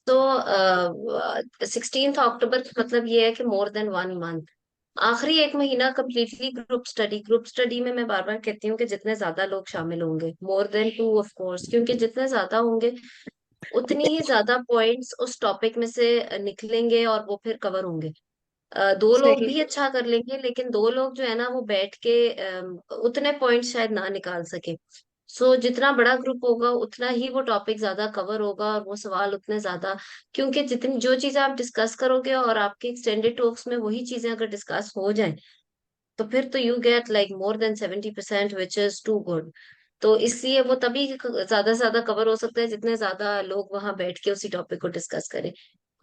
तो 16 अक्टूबर का मतलब ये है कि मोर देन 1 मंथ, आखिरी एक महीना कम्प्लीटली ग्रुप स्टडी में मैं बार बार कहती हूँ कि जितने ज्यादा लोग शामिल होंगे, मोर देन 2 ऑफ कोर्स, क्योंकि जितने ज्यादा होंगे उतनी ही ज्यादा पॉइंट्स उस टॉपिक में से निकलेंगे और वो फिर कवर होंगे। दो लोग सही। भी अच्छा कर लेंगे, लेकिन दो लोग जो है ना वो बैठ के उतने पॉइंट शायद ना निकाल सके। सो जितना बड़ा ग्रुप होगा उतना ही वो टॉपिक ज्यादा कवर होगा और वो सवाल उतने ज्यादा, क्योंकि जितनी जो चीजें आप डिस्कस करोगे और आपके एक्सटेंडेड टॉक्स में वही चीजें अगर डिस्कस हो जाएं, तो फिर तो you get like more than 70%, which is too good. तो इसलिए वो तभी ज्यादा से ज्यादा कवर हो सकता है जितने ज्यादा लोग वहां बैठ के उसी टॉपिक को डिस्कस करें।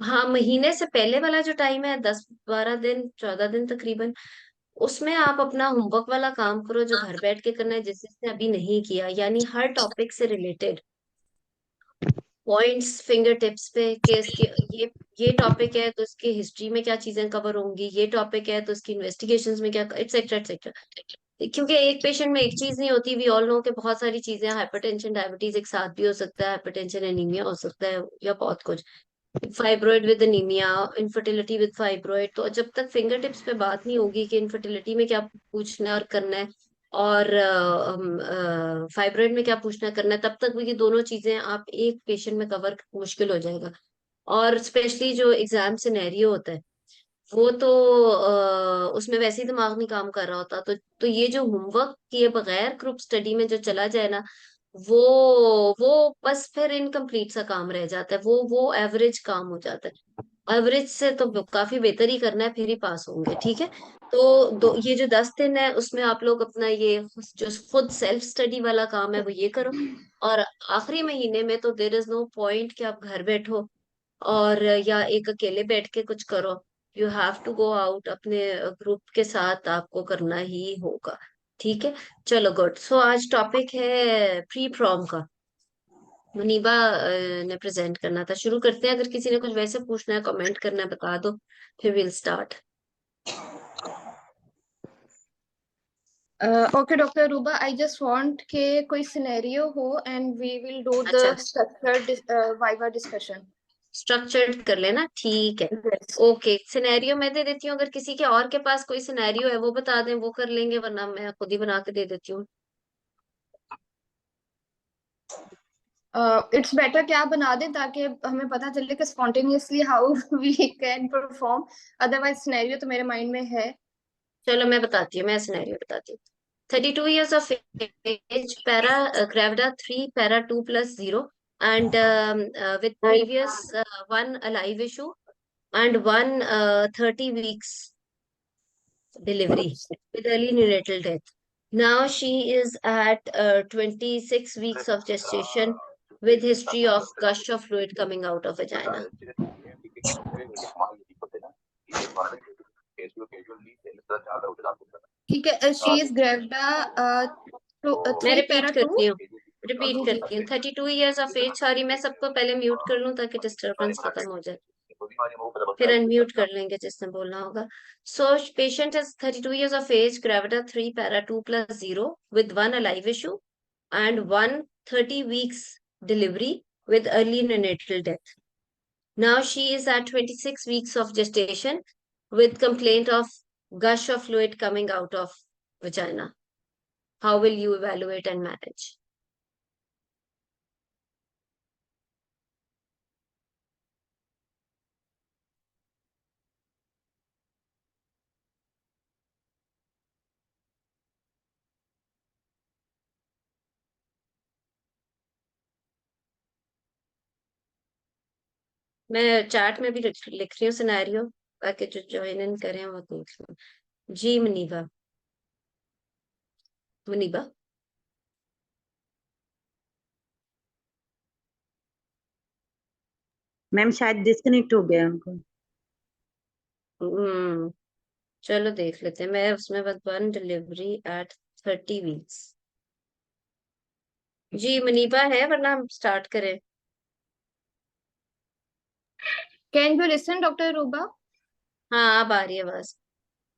हाँ, महीने से पहले वाला जो टाइम है, 10-12 दिन 14 दिन तकरीबन, उसमें आप अपना होमवर्क वाला काम करो जो घर बैठ के करना है, जिसने अभी नहीं किया, यानी हर टॉपिक से रिलेटेड पॉइंट्स फिंगर टिप्स पे कि इसके ये टॉपिक है तो इसकी हिस्ट्री में क्या चीजें कवर होंगी, ये टॉपिक है तो इसकी इन्वेस्टिगेशंस में क्या, एक्सेट्रा एक्सेट्रा। क्योंकि एक पेशेंट में एक चीज नहीं होती, वी ऑल नो कि बहुत सारी चीजें, हाइपरटेंशन डायबिटीज एक साथ भी हो सकता है, हाइपरटेंशन एनीमिया हो सकता है, या बहुत कुछ, fibroid with anaemia, infertility with fibroid. तो जब तक फिंगर टिप्स पे बात नहीं होगी कि इनफर्टिलिटी में क्या पूछना है और करना है, और फाइब्रॉइड में क्या पूछना करना है, तब तक भी ये दोनों चीजें आप एक पेशेंट में कवर मुश्किल हो जाएगा। और स्पेशली जो एग्जाम सिनेरियो होता है, वो तो उसमें वैसे ही दिमाग नहीं काम कर रहा होता, तो ये जो होमवर्क किए बगैर ग्रुप स्टडी में जो चला जाए ना, वो वो बस फिर इनकम्प्लीट सा काम रह जाता है, वो एवरेज काम हो जाता है। एवरेज से तो काफी बेहतर ही करना है, फिर ही पास होंगे, ठीक है। तो ये जो 10 दिन है उसमें आप लोग अपना ये जो खुद सेल्फ स्टडी वाला काम है वो ये करो। और आखिरी महीने में तो देर इज नो पॉइंट कि आप घर बैठो और या एक अकेले बैठ के कुछ करो। You have to go out, अपने ग्रुप के साथ आपको करना ही होगा, ठीक है। चलो गुड। सो आज टॉपिक है प्री प्रॉम का, मुनीबा ने प्रेजेंट करना था। शुरू करते हैं, अगर किसी ने कुछ वैसे पूछना है, कमेंट करना है, बता दो, फिर will start. Okay doctor Ruba, I just want के कोई सिनेरियो हो and we will do the अच्छा, स्ट्रक्चर्ड वाइवा डिस्कशन। स्ट्रक्चर्ड कर लेना, ठीक है। यस। ओके, सिनेरियो मैं दे देती हूँ, अगर किसी के और के पास कोई सिनेरियो है वो बता दें, वो कर लेंगे, वरना मैं खुद ही बना के दे देती हूँ। इट्स बेटर क्या बना दें ताकि हमें पता चले कि spontaneously how we can perform. Otherwise scenario तो मेरे माइंड में है। चलो मैं बताती हूँ, मैं सिनेरियो बताती हूँ। 32 years of age, para gravida 3, para 2+0, and with previous one alive issue and one 30 weeks delivery with early neonatal death. Now she is at 26 weeks of gestation with history of gush of fluid coming out of vagina. ठीक है। She is gravida मैं 3 repeat para 2। करती हूँ, repeat जी जी। करती हूँ। 32 years of as, sorry मैं सबको पहले म्यूट कर लूँ ताकि डिस्टरबेंस खत्म हो जाए, फिर अनम्यूट कर लेंगे जिसने बोलना होगा। So patient is 32 years of age, gravida 3, para 2+0, with one alive issue and one 30 weeks delivery with early neonatal death. Now she is at 26 weeks of gestation with complaint of gush of fluid coming out of vagina. How will you evaluate and manage? मैं chat में भी लिख रही हूँ scenario, ताकि जो join in करें वो देख लें। जी मुनीबा, मुनीबा। मैम शायद डिस्कनेक्ट हो गया उनको। हम्म, चलो देख लेते हैं। मैं उसमें बस वन डिलीवरी एट 30 weeks। जी मुनीबा है, वरना हम स्टार्ट करें। Can you listen doctor रूबा? हाँ, अब आ रही है आवाज।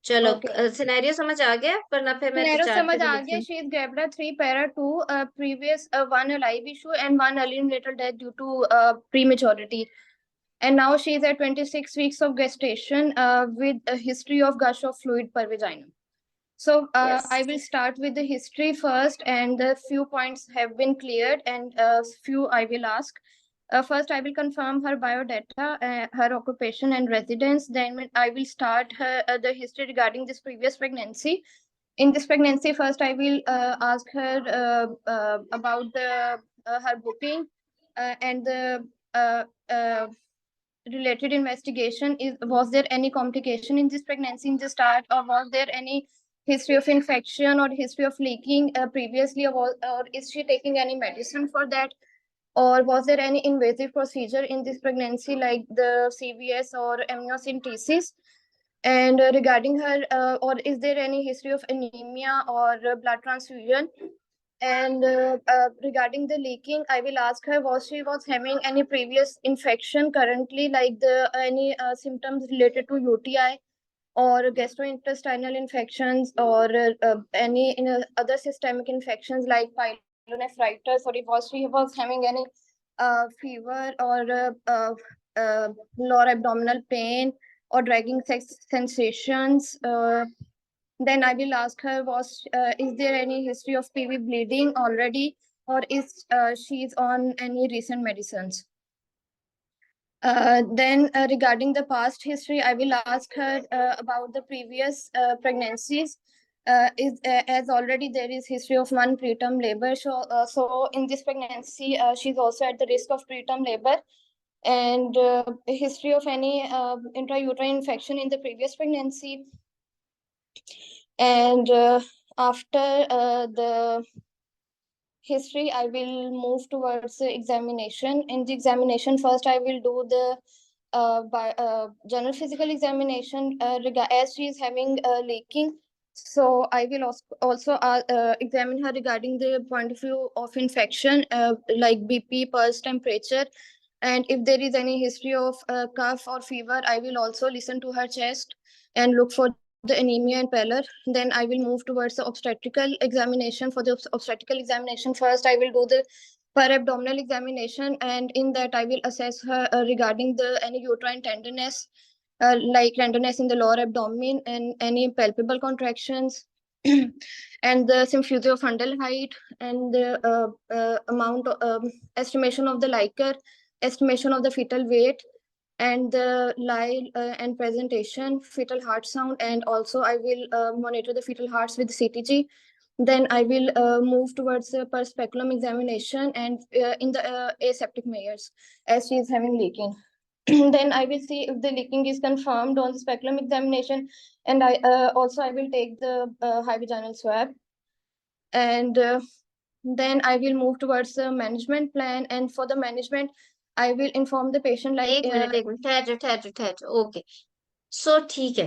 चलो, ओके। सिनेरियो समझ आ गया, वरना फिर मैं सिनेरियो चैट पे समझ भी आ लिख गया। लूँ। She is gravida 3 para 2, previous one alive issue and one early neonatal death due to prematurity. and now she is at 26 weeks of gestation with a history of gush of fluid per vagina. So Yes. I will start with the history first, and the few points have been cleared, and few I will ask. First, I will confirm her biodata, her occupation and residence. Then I will start her the history regarding this previous pregnancy. In this pregnancy, first I will ask her about the her booking and the related investigation. Is was there any complication in this pregnancy in the start, or was there any history of infection or history of leaking previously, or is she taking any medicine for that, or was there any invasive procedure in this pregnancy like the CVS or amniocentesis? And regarding her, or is there any history of anemia or blood transfusion? And regarding the leaking, I will ask her, was she was having any previous infection currently, like the any symptoms related to UTI or gastrointestinal infections, or any other systemic infections like pyelonephritis, or if was she was having any fever or lower abdominal pain or dragging sex sensations. Then I will ask her, was is there any history of PV bleeding already, or is she is on any recent medicines? Then regarding the past history, I will ask her about the previous pregnancies. Is as already there is history of one preterm labor, so in this pregnancy she's also at the risk of preterm labor, and a history of any intrauterine infection in the previous pregnancy. And after the history, I will move towards the examination. In the examination, first I will do the general physical examination as she is having leaking. So I will also examine her regarding the point of view of infection, like BP, pulse, temperature. And if there is any history of cough or fever, I will also listen to her chest and look for the anemia and pallor. Then I will move towards the obstetrical examination. For the obstetrical examination, first I will do the per abdominal examination, and in that I will assess her regarding the any uterine tenderness, like tenderness in the lower abdomen and any palpable contractions, and the symphysio-fundal height, and the amount estimation of the Likert, estimation of the fetal weight, and the lie and presentation, fetal heart sound, and also I will monitor the fetal hearts with CTG. Then I will move towards the per speculum examination, and in the aseptic Mayers, as she is having leaking. Then I will see if the leaking is confirmed on the speculum examination, and I also I will take the high vaginal swab, and then I will move towards the management plan. And for the management, I will inform the patient like एक minute ठहर okay so ठीक है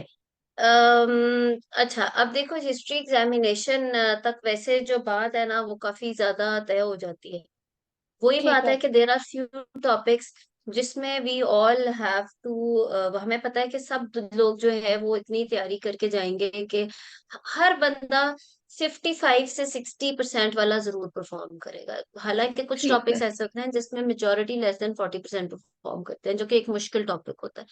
अच्छा अब देखो history examination तक वैसे जो बात है ना वो काफी ज्यादा तय हो जाती है वही ठीक बात है। है कि देर आर फ्यू टॉपिक्स जिसमें वी ऑल हैव टू हमें पता है कि सब लोग जो है वो इतनी तैयारी करके जाएंगे कि हर बंदा 55 से 60% वाला जरूर परफॉर्म करेगा हालांकि कुछ ठीक है। टॉपिक्स ऐसे होते हैं जिसमें मेजोरिटी लेस देन 40% परफॉर्म करते हैं जो कि एक मुश्किल टॉपिक होता है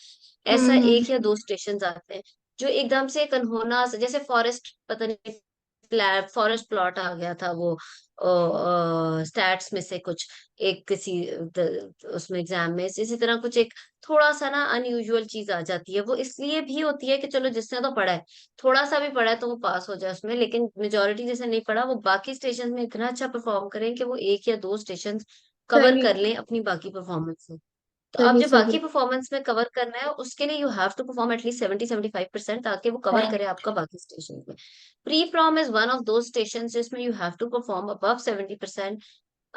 ऐसा एक या दो स्टेशन आते हैं जो एकदम से एक अनहोना जैसे फॉरेस्ट पता नहीं फॉरेस्ट प्लॉट आ गया था वो स्टैट्स में से कुछ एक किसी उसमें एग्जाम में इसी तरह कुछ एक थोड़ा सा ना अनयूजुअल चीज आ जाती है वो इसलिए भी होती है कि चलो जिसने तो पढ़ा है थोड़ा सा भी पढ़ा है तो वो पास हो जाए उसमें लेकिन मेजोरिटी जिसने नहीं पढ़ा वो बाकी स्टेशन में इतना अच्छा परफॉर्म करें कि वो एक या दो स्टेशन कवर सही कर लें अपनी बाकी परफॉर्मेंस में तो अब सही जो सही। बाकी परफॉर्मेंस में कवर करना है उसके लिए you have to perform at least 70-75% ताकि वो कवर हाँ करे आपका बाकी स्टेशन में pre PROM is one of दो स्टेशन जिसमें you have to perform above 70%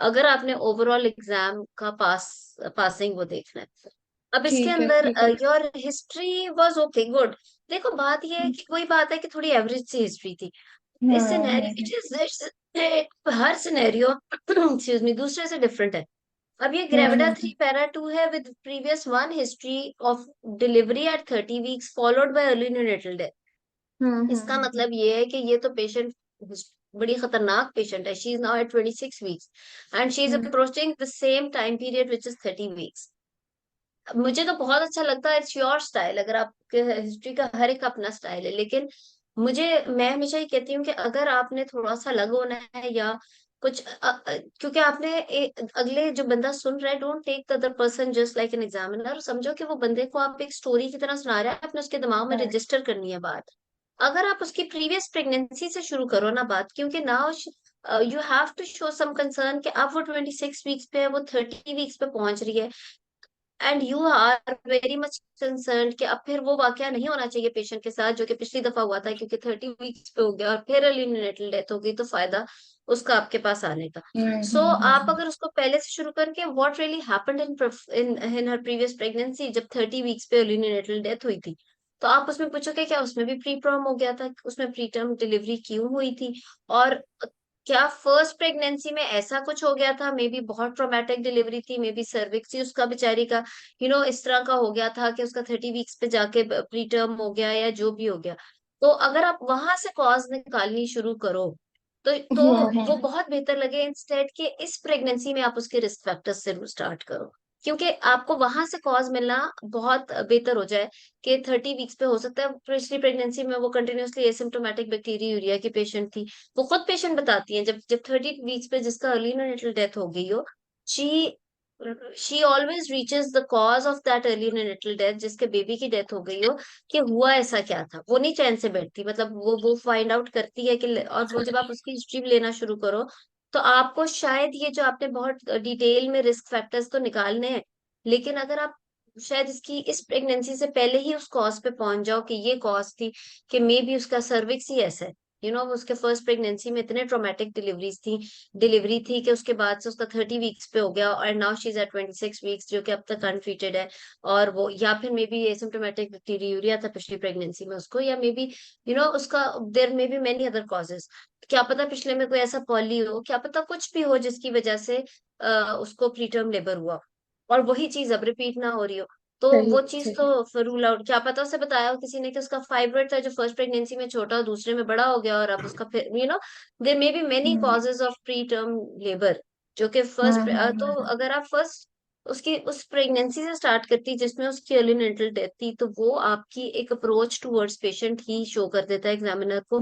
अगर आपने ओवरऑल एग्जाम का पासिंग वो देखना है अब इसके ठीक है। अंदर your history was okay good देखो बात ये है कि कोई बात है कि थोड़ी एवरेज सी हिस्ट्री थी इस scenario hmm. It is her scenario excuse me दूसरे से डिफरेंट है अब ये ग्रेविडा 3 पैरा 2 है with previous one history of delivery at 30 weeks followed by early neonatal death इसका मतलब ये है कि ये तो पेशेंट बड़ी खतरनाक पेशेंट है she is now at 26 weeks and she is approaching the same time period which is 30 weeks मुझे तो बहुत अच्छा लगता है, इट्स योर स्टाइल, अगर आपके हिस्ट्री का हर एक अपना स्टाइल है, लेकिन मैं हमेशा ये कहती हूँ कि अगर आपने थोड़ा सा अलग होना है या कुछ क्योंकि अगले जो बंदा सुन रहा है, don't take the other person just like an examiner, समझो कि वो बंदे को आप एक स्टोरी की तरह सुना रहे हैं, आपने उसके दिमाग में Correct. रजिस्टर करनी है बात। अगर आप उसकी प्रीवियस प्रेगनेंसी से शुरू करो ना बात, क्योंकि now you have to show some concern कि अब वो 26 वीक्स पे है, वो 30 वीक्स पे पहुंच रही है, and you are very much concern कि अब फिर वो वाकया नहीं होना चाहिए पेशेंट के साथ जो कि पिछली दफा हुआ था, क्योंकि 30 वीक्स पे हो गया और फिर अर्ली न्यूनेटल डेथ हो गई, तो फायदा उसका आपके पास आने का। सो आप Mm-hmm. अगर उसको पहले से शुरू करके what really happened in her previous pregnancy, जब 30 वीक्स पे अर्ली न्यूनेटल डेथ हुई थी, तो आप उसमें पूछोगे क्या उसमें भी प्री टर्म हो गया था, उसमें प्री टर्म डिलीवरी क्यों हुई थी, और क्या फर्स्ट प्रेगनेंसी में ऐसा कुछ हो गया था, मे बी बहुत ट्रॉमेटिक डिलीवरी थी, मे बी सर्विक्स ही उसका बेचारी का इस तरह का हो गया था कि उसका 30 वीक्स पे जाके प्री टर्म हो गया, या जो भी हो गया। तो अगर आप वहां से कॉज निकालनी शुरू करो, तो वो बहुत बेहतर लगे, इंस्टेड कि इस प्रेगनेंसी में आप उसके रिस्क फैक्टर्स से स्टार्ट करो, क्योंकि आपको वहां से कॉज मिलना बहुत बेहतर हो जाए कि 30 वीक्स पे हो सकता है पिछली प्रेगनेंसी में वो कंटिन्यूअसली एसिम्टोमेटिक बैक्टीरिया की पेशेंट थी। वो खुद पेशेंट बताती है, जब जब 30 वीक्स पे जिसका अर्ली न्यूनेटल डेथ हो गई हो, she she always reaches the cause of that early neonatal death, जिसके बेबी की डेथ हो गई हो, कि हुआ ऐसा क्या था, वो नहीं चैन से बैठती, मतलब वो फाइंड आउट करती है कि, और वो जब आप उसकी हिस्ट्री लेना शुरू करो, तो आपको शायद ये जो आपने बहुत डिटेल में रिस्क फैक्टर्स तो निकालने हैं, लेकिन अगर आप शायद इसकी इस प्रेगनेंसी से पहले ही उस कॉज पे पहुंच जाओ कि ये कॉज थी, कि मे बी उसका सर्विक्स ही ऐसा है, उसके फर्स्ट प्रेगनेंसी में इतने ट्रॉमेटिक डिलीवरी थी कि उसके बाद से उसका 30 वीक्स पे हो गया, और now she is at 26 weeks, जो कि अब तक अनट्रीटेड है, और वो या फिर मे बी एसिम्टोमेटिक बैक्टीरिया था पिछली प्रेगनेंसी में उसको, या मे बी उसका there may be many other causes, क्या पता पिछले में कोई ऐसा पॉली हो, क्या पता कुछ भी हो जिसकी वजह से उसको प्रीटर्म लेबर हुआ, और वही चीज अब रिपीट ना हो रही हो, तो सही वो चीज सही. तो रूल आउट, क्या पता उसे बताया हो किसी ने कि उसका फाइब्रॉइड था जो फर्स्ट प्रेगनेंसी में छोटा और दूसरे में बड़ा हो गया, और अब उसका फिर there may be many hmm. Causes of preterm labour, जो कि फर्स्ट, तो अगर आप फर्स्ट उसकी उस प्रेगनेंसी से स्टार्ट करती जिसमें उसकी अर्ली नेटल डेथ थी, तो वो आपकी एक अप्रोच टूवर्ड्स पेशेंट ही शो कर देता है एग्जामिनर को,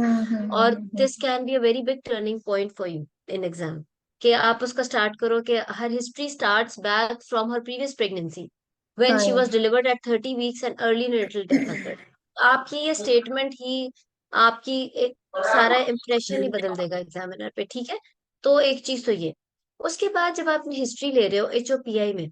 और this can be a very big turning point for you in exam, कि आप उसका स्टार्ट करो कि her history starts back from her previous pregnancy when she was Correct. delivered at 30 weeks and early natal death occurred। आपकी ये statement ही आपकी एक सारा इम्प्रेशन ही बदल देगा एग्जामिनर पे, ठीक है। तो एक चीज तो ये, उसके बाद जब आप हिस्ट्री ले रहे हो एचओपीआई में,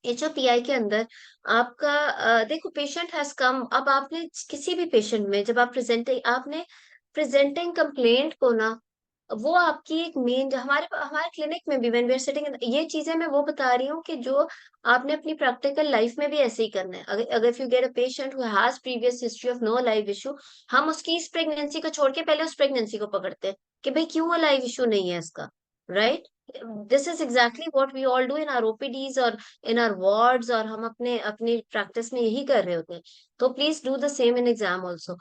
एचओपीआई के अंदर आपका देखो पेशेंट हैज कम, अब आपने किसी भी पेशेंट में जब आप प्रेजेंटिंग कंप्लेंट को ना, वो आपकी एक मेन, हमारे हमारे क्लिनिक में भी व्हेन वी आर सिटिंग, ये चीजें मैं वो बता रही हूँ कि जो आपने अपनी प्रैक्टिकल लाइफ में भी ऐसे ही करना है। अगर अगर if you get a patient who has previous history of no live issue, हम उसकी इस प्रेगनेंसी को छोड़ के पहले उस प्रेगनेंसी को पकड़ते हैं कि भाई क्यों वो लाइव इशू नहीं है इसका, right. This is exactly what we all do in our OPDs और इन आर वार्ड्स, और हम अपने अपनी प्रैक्टिस में यही कर रहे होते हैं। तो please do the same in exam also.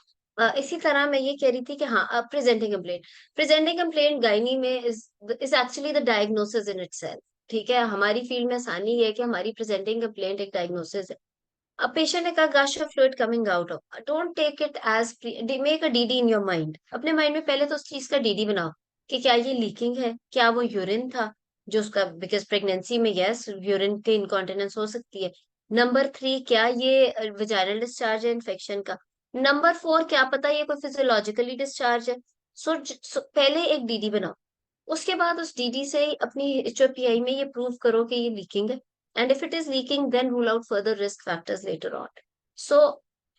इसी तरह मैं ये कह रही थी कि हाँ, प्रेजेंटिंग कंप्लेंट गायनी में is actually the diagnosis in itself. ठीक है, हमारी फील्ड में आसानी ये है कि हमारी प्रेजेंटिंग कंप्लेंट एक डायग्नोसिस है। अब पेशेंट ने कहा gush of fluid coming out of, don't take it as, make a DD in your mind, अपने माइंड में पहले तो उस चीज का डीडी बनाओ कि क्या ये लीकिंग है, क्या वो यूरिन था जो उसका, बिकॉज प्रेगनेंसी में यस यूरिन की इनकॉन्टिनेंस हो सकती है। नंबर 3, क्या ये वजाइनल डिस्चार्ज है इन्फेक्शन का। नंबर 4, क्या पता ये कोई फिजियोलॉजिकली डिस्चार्ज है। पहले एक डीडी बनाओ, उसके बाद उस डीडी से अपनी एचओपीआई में ये प्रूव करो कि ये लीकिंग है, and if it is leaking then rule out further risk factors later on. So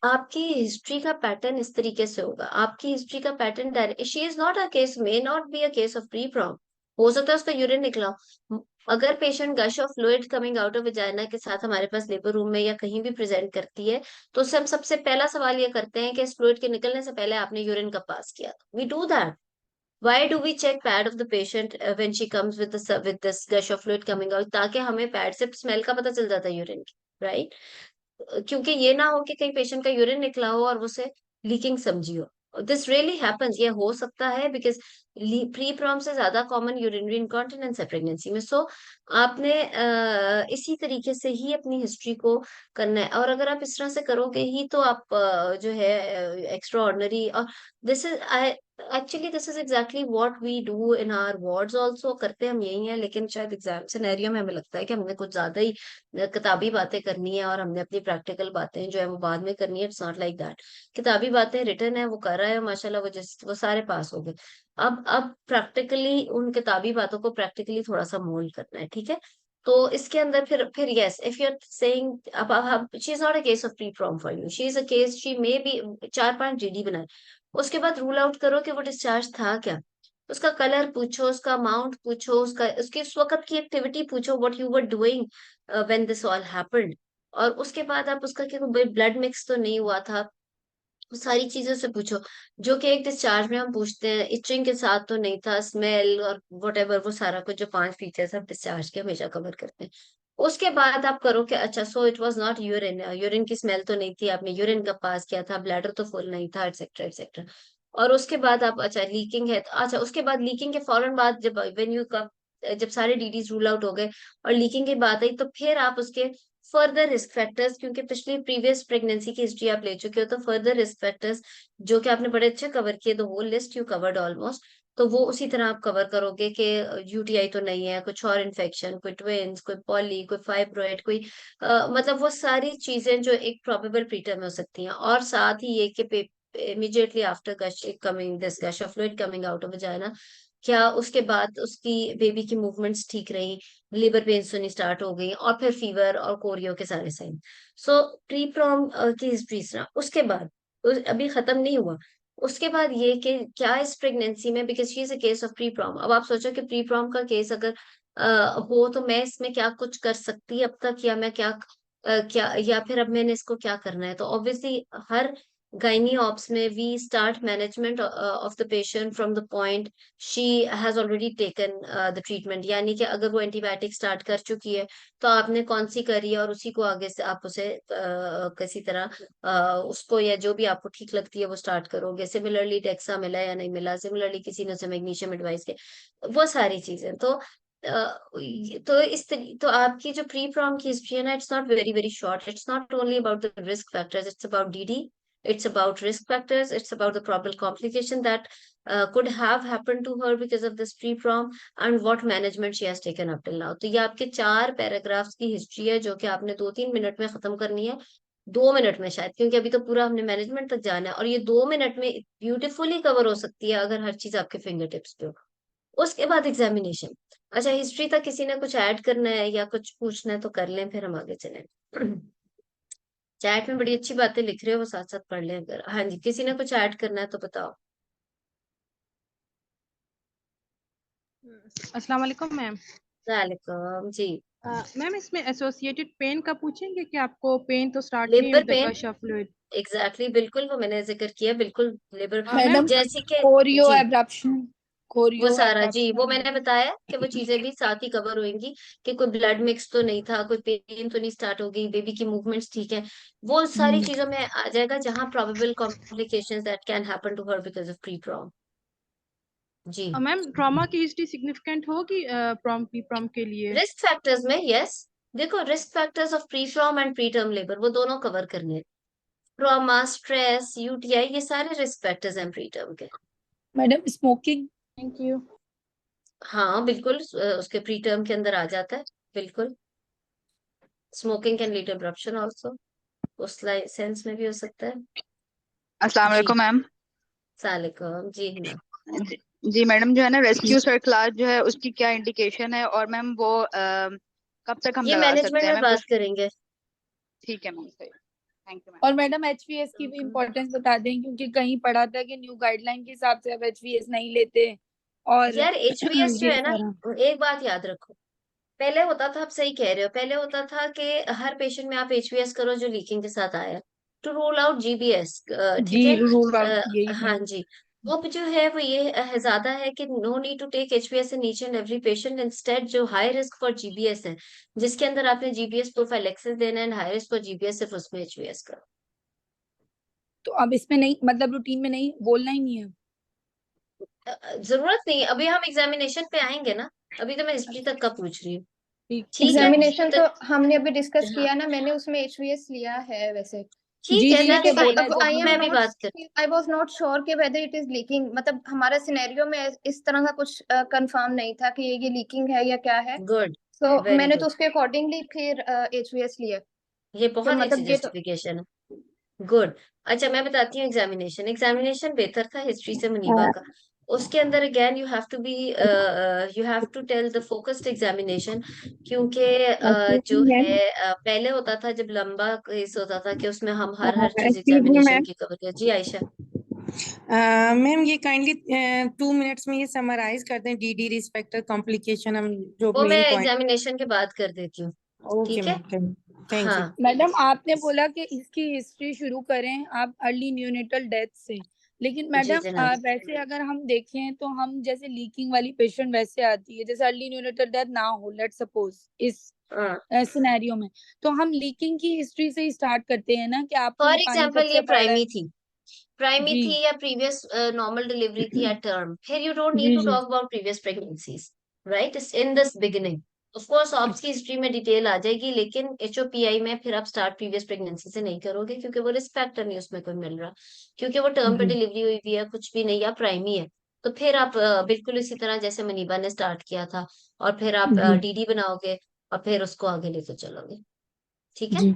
आपकी हिस्ट्री का पैटर्न इस तरीके से होगा, आपकी हिस्ट्री का pattern, she is not a case, may not be a case of pre prom, हो सकता है उसका यूरिन निकला हो। अगर patient gush of fluid coming out of vagina के साथ हमारे पास लेबर रूम में या कहीं भी प्रेजेंट करती है, तो उससे हम सबसे पहला सवाल ये करते हैं कि इस फ्लूइड के निकलने से पहले आपने यूरिन कब पास किया, we do that. Why do we check pad of the patient when she comes with with this gush of fluid coming out, ताकि हमें पैड से स्मेल का पता चल जाता है यूरिन की, राइट। क्योंकि ये ना हो कि कहीं पेशेंट का यूरिन निकला हो और उसे लीकिंग समझी हो, दिस रियली हैपेंस, ये हो सकता है, बिकॉज प्री प्रॉम से ज्यादा कॉमन यूरिनरी इनकॉन्टिनेंस है प्रेगनेंसी में। सो आपने इसी तरीके से ही अपनी हिस्ट्री को करना है, और अगर आप इस तरह से करोगे ही तो आप जो है एक्स्ट्रा ऑर्डिनरी, और this is I actually this is exactly what we do in our wards also, करते हम यही है, लेकिन शायद एग्जाम सिनेरियो में हमें लगता है कि हमने कुछ ज्यादा ही किताबी बातें करनी है और हमने अपनी प्रैक्टिकल बातें जो है वो बाद में करनी है। It's not like that. किताबी बातें रिटर्न है, वो कर रहा है माशाल्लाह, वो सारे पास हो गए। अब प्रैक्टिकली उन किताबी बातों को प्रैक्टिकली थोड़ा सा मोल्ड करना है, ठीक है। तो इसके अंदर फिर yes, if you are saying, अब she is not a case of pre prom for you, she is a case, she may be 4-5 GD बनाए, उसके बाद रूल आउट करो कि वो डिस्चार्ज था क्या। उसका कलर पूछो, उसका अमाउंट पूछो, उसका उसके उस वक्त की एक्टिविटी पूछो, what you were doing when this all happened. और उसके बाद आप उसका कि ब्लड मिक्स तो नहीं हुआ था, वो सारी चीजों से पूछो, जो कि एक डिस्चार्ज में हम पूछते हैं। इचिंग के साथ तो नहीं था, स्मेल और वट वो सारा कुछ जो 5 फीचर्स हम डिस्चार्ज के हमेशा कवर करते हैं। उसके बाद आप करो कि अच्छा, so it was not urine, urine की स्मेल तो नहीं थी, आपने यूरिन कब पास किया था, ब्लैडर तो फुल नहीं था, एक्सेट्रा एक्सेट्रा। और उसके बाद आप, अच्छा लीकिंग है, अच्छा उसके बाद लीकिंग के फौरन बाद जब व्हेन यू कब, जब सारे डीडीज रूल आउट हो गए और लीकिंग की बात आई, तो फिर आप उसके फर्दर रिस्क फैक्टर्स, क्योंकि पिछली प्रीवियस प्रेगनेंसी की हिस्ट्री आप ले चुके हो, तो फर्दर रिस्क फैक्टर्स जो कि आपने बड़े अच्छे कवर किए, the whole list you covered almost. तो वो उसी तरह आप कवर करोगे कि यूटीआई तो नहीं है, कुछ और इन्फेक्शन, कोई ट्विंस, कोई पॉली, कोई फाइब्रॉइड, कोई मतलब वो सारी चीजें जो एक प्रोबेबल प्रीटर्म में हो सकती हैं। और साथ ही ये कि immediately after gush coming this gush of fluid coming out of vagina, क्या उसके बाद उसकी बेबी की मूवमेंट्स ठीक रही, लेबर पेन्स होनी स्टार्ट हो गई, और फिर फीवर और कोरियो के सारे साइन। सो प्री प्रॉम की हिस्ट्री ना, उसके बाद अभी खत्म नहीं हुआ। उसके बाद ये कि क्या इस प्रेगनेंसी में, because she is a case of pre PROM, अब आप सोचो कि प्री प्रॉम का केस अगर हो तो मैं इसमें क्या कुछ कर सकती अब तक, या मैं क्या क्या, या फिर अब मैंने इसको क्या करना है। तो ऑब्वियसली हर गायनी ऑप्स में we start management of the patient from the point she has already taken the treatment, यानी कि अगर वो एंटीबायोटिक स्टार्ट कर चुकी है तो आपने कौन सी करी है, और उसी को आगे से आप उसे किसी तरह उसको, या जो भी आपको ठीक लगती है वो स्टार्ट करोगे। सिमिलरली डेक्सा मिला या नहीं मिला, सिमिलरली किसी ने उसे मैग्नीशियम एडवाइस किया, वो सारी चीजें। तो तो आपकी जो प्री प्रॉम की हिस्ट्री है ना, it's not very very short, it's not only about the risk factors, it's about DD, it's about risk factors, it's about the probable complication that could have happened to her because of this pre-prom, and what management she has taken up till now। तो ये आपके 4 paragraphs की history है, जो कि आपने 2-3 minute में खत्म करनी है, 2 मिनट में शायद, क्योंकि अभी तो पूरा हमने मैनेजमेंट तक जाना है, और ये 2 मिनट में ब्यूटीफुली कवर हो सकती है अगर हर चीज आपके फिंगर टिप्स पे हो। उसके बाद एग्जामिनेशन। अच्छा, हिस्ट्री तक किसी ने कुछ ऐड करना है या कुछ पूछना है तो कर लें, फिर हम आगे चलें। चैट में बड़ी अच्छी बातें लिख रहे हो, वो साथ साथ पढ़ लें अगर। हाँ जी, किसी ने कुछ ऐड करना है तो बताओ। अस्सलाम वालेकुम मैम। वालेकुम जी। मैम इसमें एसोसिएटेड पेन का पूछेंगे कि आपको पेन तो स्टार्ट हुई labour with the pain, gush of fluid. Exactly बिल्कुल, वो मैंने जिक्र किया, बिल्कुल लेबर, मैम मैडम जैसे कि कोरियो जी, एब्रप्शन वो कोरियो सारा जी, वो एब्रप्शन मैंने बताया कि वो चीजें भी साथ ही कवर होंगी, कि कोई ब्लड मिक्स तो नहीं था, कोई पेन तो नहीं स्टार्ट हो गई, बेबी की मूवमेंट्स ठीक है, वो सारी चीजों में आ जाएगा, जहां probable complications that can happen to her because of pre PROM. जी, मैम ट्रॉमा की हिस्ट्री सिग्निफिकेंट होगी प्रॉम प्री प्रॉम के लिए? रिस्क फैक्टर्स में यस, देखो risk factors of pre PROM and preterm labour वो दोनों कवर करने हैं। ट्रॉमा, स्ट्रेस, यूटीआई, ये सारे रिस्क फैक्टर्स हैं प्री टर्म के। Madam smoking thank you. हाँ बिल्कुल, उसके प्री टर्म के अंदर आ जाता है, बिल्कुल। Smoking can lead abruption also, उस सेंस में भी हो सकता है। अस्सलाम जी, वालेकुम मैम। सलाम जी हिना। जी जी मैडम, जो है ना रेस्क्यू सर क्लास जो है उसकी क्या इंडिकेशन है, और मैम वो कब तक हम ये लगा सकते मैनेजमेंट हैं में मैम बात कुछ? करेंगे। ठीक है मैम, सही। Thank you ma'am. और मैडम एचवीएस की भी इम्पोर्टेंस बता दें, क्योंकि कहीं पढ़ा था कि न्यू गाइडलाइन के हिसाब से अब एचवीएस नहीं लेते और यार एचवीएस जो ये है ना, सारा। एक बात याद रखो, पहले होता था, आप सही कह रहे हो, पहले होता था कि हर पेशेंट में आप एचबीएस करो जो लीकिंग के साथ आया, टू रूल आउट जीबीएस, जी ठीक है। रूल आउट यही है। हाँ जी। वो जो है वो ये ज्यादा है कि no need to take HBS in each and every patient, instead जो हाई रिस्क फॉर जीबीएस है, जिसके अंदर आपने जीबीएस प्रोफाइलेक्सिस देना है, हाई रिस्क फॉर जीबीएस सिर्फ उसमें एचबीएस करो। तो अब इसमें नहीं, मतलब रूटीन में नहीं बोलना ही नहीं है? जरूरत नहीं, अभी हम एग्जामिनेशन पे आएंगे ना, अभी तो मैं हिस्ट्री तक का पूछ रही हूँ। ठीक ठीक है, एग्जामिनेशन तो हमने अभी डिस्कस हाँ किया ना, मैंने उसमें HVS लिया है वैसे। ठीक जी है, जी, दैट्स ये फाइन, बोला है अब जब आई वो एम मैं भी नॉट, बात कर। आई वाज नॉट श्योर कि वेदर इट इज लीकिंग, मतलब हमारा सिनेरियो में इस तरह का कुछ कंफर्म नहीं था कि ये लीकिंग है या क्या है। गुड, तो वेरी मैंने तो गुड, उसके अकॉर्डिंगली फिर HVS लिया। ये तो बहुत अच्छी मतलब ये तो जस्टिफिकेशन है। गुड। अच्छा मैं बताती हूँ, एग्जामिनेशन एग्जामिनेशन बेहतर था हिस्ट्री से मुनीबा का। उसके अंदर again you have to tell the focused examination, क्योंकि जो है पहले होता था जब लंबा केस होता था कि उसमें हम हर चीज एक्सक्यूज मी एग्जामिनेशन मैम। की कवर कर। जी आयशा। मैम ये काइंडली 2 मिनट्स में ये समराइज कर दें, डीडी रिस्पेक्टर कॉम्प्लिकेशन, हम जो वो मैं मेन पॉइंट। एग्जामिनेशन के बाद कर देती हूँ। ओके ठीक है, मैम, थैंक हाँ। यू। मैडम आपने बोला कि इसकी हिस्ट्री शुरू करें आप अर्ली न्यूनेटल डेथ से, लेकिन जी मैडम जनाब। वैसे अगर हम देखें तो हम जैसे लीकिंग वाली पेशेंट वैसे आती है, जैसे अर्ली न्यूनेटल डेथ ना हो, लेट सपोज इस हाँ, सिनेरियो में, तो हम लीकिंग की हिस्ट्री से ही स्टार्ट करते हैं ना कि आपको फॉर ये पानी कब एग्जाम्पल ये से पड़ रहा है। प्राइमी जी थी या प्रीवियस नॉर्मल डिलीवरी थी या टर्म, फिर यू डोंट नीड जी टू जी talk about previous pregnancies, right, in this beginning. Of course obs की हिस्ट्री में डिटेल आ जाएगी, लेकिन HOPI में फिर आप स्टार्ट प्रीवियस प्रेगनेंसी से नहीं करोगे, क्योंकि वो रिस्क फैक्टर नहीं उसमें कोई मिल रहा, क्योंकि वो टर्म पे जी डिलीवरी हुई हुई है, कुछ भी नहीं, या प्राइमी है। तो फिर आप बिल्कुल इसी तरह जैसे मनीबा ने स्टार्ट किया था, और फिर आप जी DD बनाओगे, और फिर उसको आगे लेकर चलोगे। ठीक है। जी,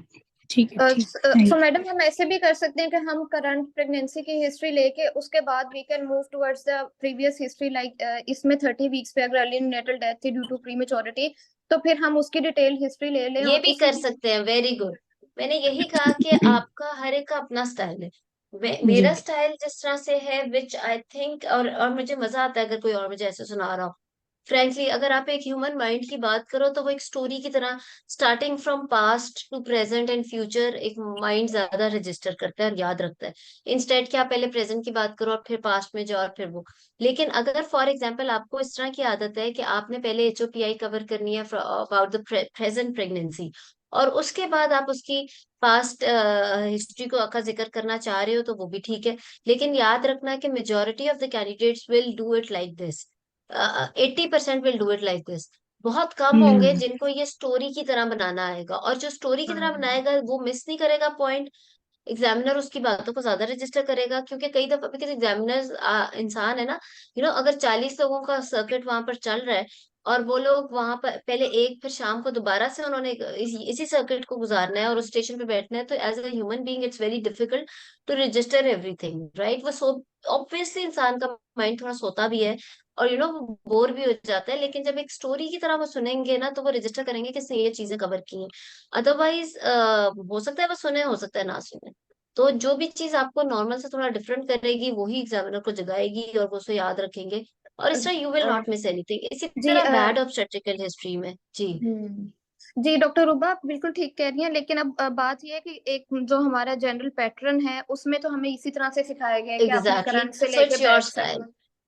ठीक है, ठीक, थैंक सो मैडम हम ऐसे भी कर सकते हैं कि हम करंट प्रेगनेंसी की हिस्ट्री लेके उसके बाद we can move towards the previous history, like इसमें 30 वीक्स पे अगर early natal death due to टू प्रीमेच्योरिटी, तो फिर हम उसकी डिटेल हिस्ट्री ले लें ये और भी उसी कर सकते हैं, वेरी गुड। मैंने यही कहा कि यू। आपका हर एक का अपना स्टाइल है। जी मेरा स्टाइल जिस तरह से है, विच आई थिंक, और मुझे मजा आता है अगर कोई और मुझे ऐसे सुना रहा हो। फ्रेंकली अगर आप एक ह्यूमन माइंड की बात करो, तो वो एक स्टोरी की तरह, starting from past to present and future, एक माइंड ज्यादा रजिस्टर करता है और याद रखता है। इंस्टेड कि आप पहले प्रेजेंट की बात करो और फिर पास्ट में जाओ और फिर वो। लेकिन अगर फॉर एग्जाम्पल आपको इस तरह की आदत है कि आपने पहले HOPI कवर करनी है अबाउट द प्रेजेंट प्रेगनेंसी, और उसके बाद आप उसकी पास्ट हिस्ट्री को का जिक्र करना चाह रहे हो, तो वो भी ठीक है। लेकिन याद रखना कि majority of the candidates will do it like this, 80% will do it like this. बहुत कम होंगे हम्म जिनको ये स्टोरी की तरह बनाना आएगा, और जो स्टोरी की तरह बनाएगा वो मिस नहीं करेगा पॉइंट। एग्जामिनर उसकी बातों को ज्यादा रजिस्टर करेगा, क्योंकि कई दफा बिकॉज एग्जामिनर इंसान है ना, अगर 40 लोगों का सर्किट वहां पर चल रहा है, और वो लोग वहां पर पहले एक, फिर शाम को दोबारा से उन्होंने इसी सर्किट को गुजारना है और उस स्टेशन पे बैठना है, तो as a human being it's very difficult to register everything, right. वो सो ऑब्वियसली इंसान का माइंड थोड़ा सोता भी है, और वो बोर भी हो जाता है, लेकिन जब एक स्टोरी की तरह वो सुनेंगे ना, तो वो रजिस्टर करेंगे कि इसने ये चीजें कवर की हैं। अदरवाइज हो सकता है वो सुने, हो सकता है ना सुने। तो जो भी चीज आपको नॉर्मल से थोड़ा डिफरेंट करेगी, वही एग्जामिनर को जगाएगी और वो उसे याद रखेंगे, और इस तरह you will not miss anything. इसी जी तरह बैड ऑब्स्टेट्रिकल हिस्ट्री में। जी जी डॉक्टर रूबा आप बिल्कुल ठीक कह रही हैं, लेकिन अब बात यह है कि एक जो हमारा जनरल पैटर्न है उसमें तो हमें इसी तरह से सिखाया गया है कि आपने एग्जैक्टली, करंट से सो लेके इट्स योर बैठ तक। स्टाइल,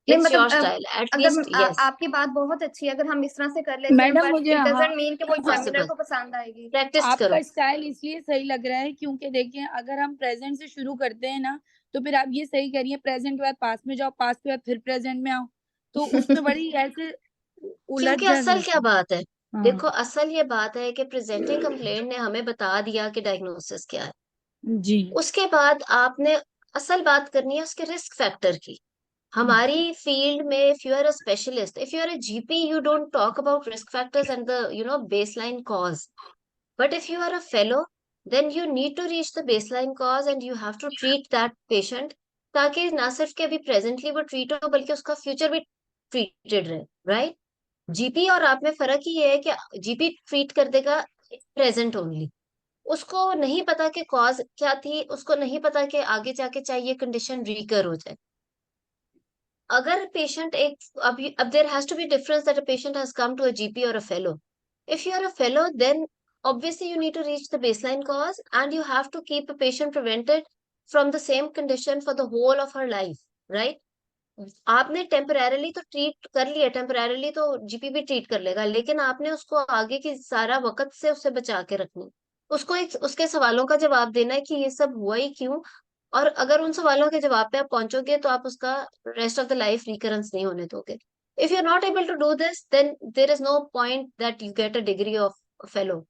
नहीं इट्स मतलब योर स्टाइल अगर एटलीस्ट, यस। आपकी बात बहुत अच्छी है, अगर हम इस तरह से कर लेते हैं, मैडम बट मुझे, इट हाँ, डजंट मीन कि वो एग्जामिनर पॉसिबल, को पसंद आएगी। प्रैक्टिस आपका करो। स्टाइल इसलिए सही लग रहा है क्योंकि देखिए अगर हम प्रेजेंट से शुरू करते हैं ना, तो फिर आप ये सही करिए, प्रेजेंट के बाद पास में जाओ, पास के बाद फिर प्रेजेंट में आओ, तो उसमें बड़ी ऐसे उलझ क्योंकि जा असल क्या जाती है। बात है, हाँ देखो असल ये बात है कि प्रेजेंटिंग कंप्लेंट ने हमें बता दिया कि डायग्नोसिस क्या है। जी उसके बाद आपने असल बात करनी है उसके रिस्क फैक्टर की। हमारी फील्ड में if you are a specialist, if you are a GP, you don't talk about risk factors and the baseline cause. But if you are a fellow, then you need to reach the baseline cause and you have to treat that patient, ताकि ना सिर्फ कि अभी presently वो treat हो, बल्कि उसका future भी ट्रीटेड रहे, राइट। GP और आप में फर्क ही ये है कि GP ट्रीट कर देगा प्रेजेंट ओनली, उसको नहीं पता कि कॉज क्या थी, उसको नहीं पता कि आगे जाके चाहिए कंडीशन रिकर हो जाए। अगर पेशेंट एक, अब there has to be difference that a patient has come to a GP और a fellow. If you are a fellow, then obviously you need to reach the baseline cause and you have to keep a patient prevented from the same condition for the whole of her life, right? आपने temporarily तो treat कर लिया, temporarily तो GP भी treat कर लेगा, लेकिन आपने उसको आगे की सारा वक्त से उसे बचा के रखनी, उसको एक उसके सवालों का जवाब देना है कि ये सब हुआ ही क्यों, और अगर उन सवालों के जवाब पे आप पहुंचोगे तो आप उसका rest of the life recurrence नहीं होने दोगे. If you are not able to do this, then there is no point that you get a degree of fellow.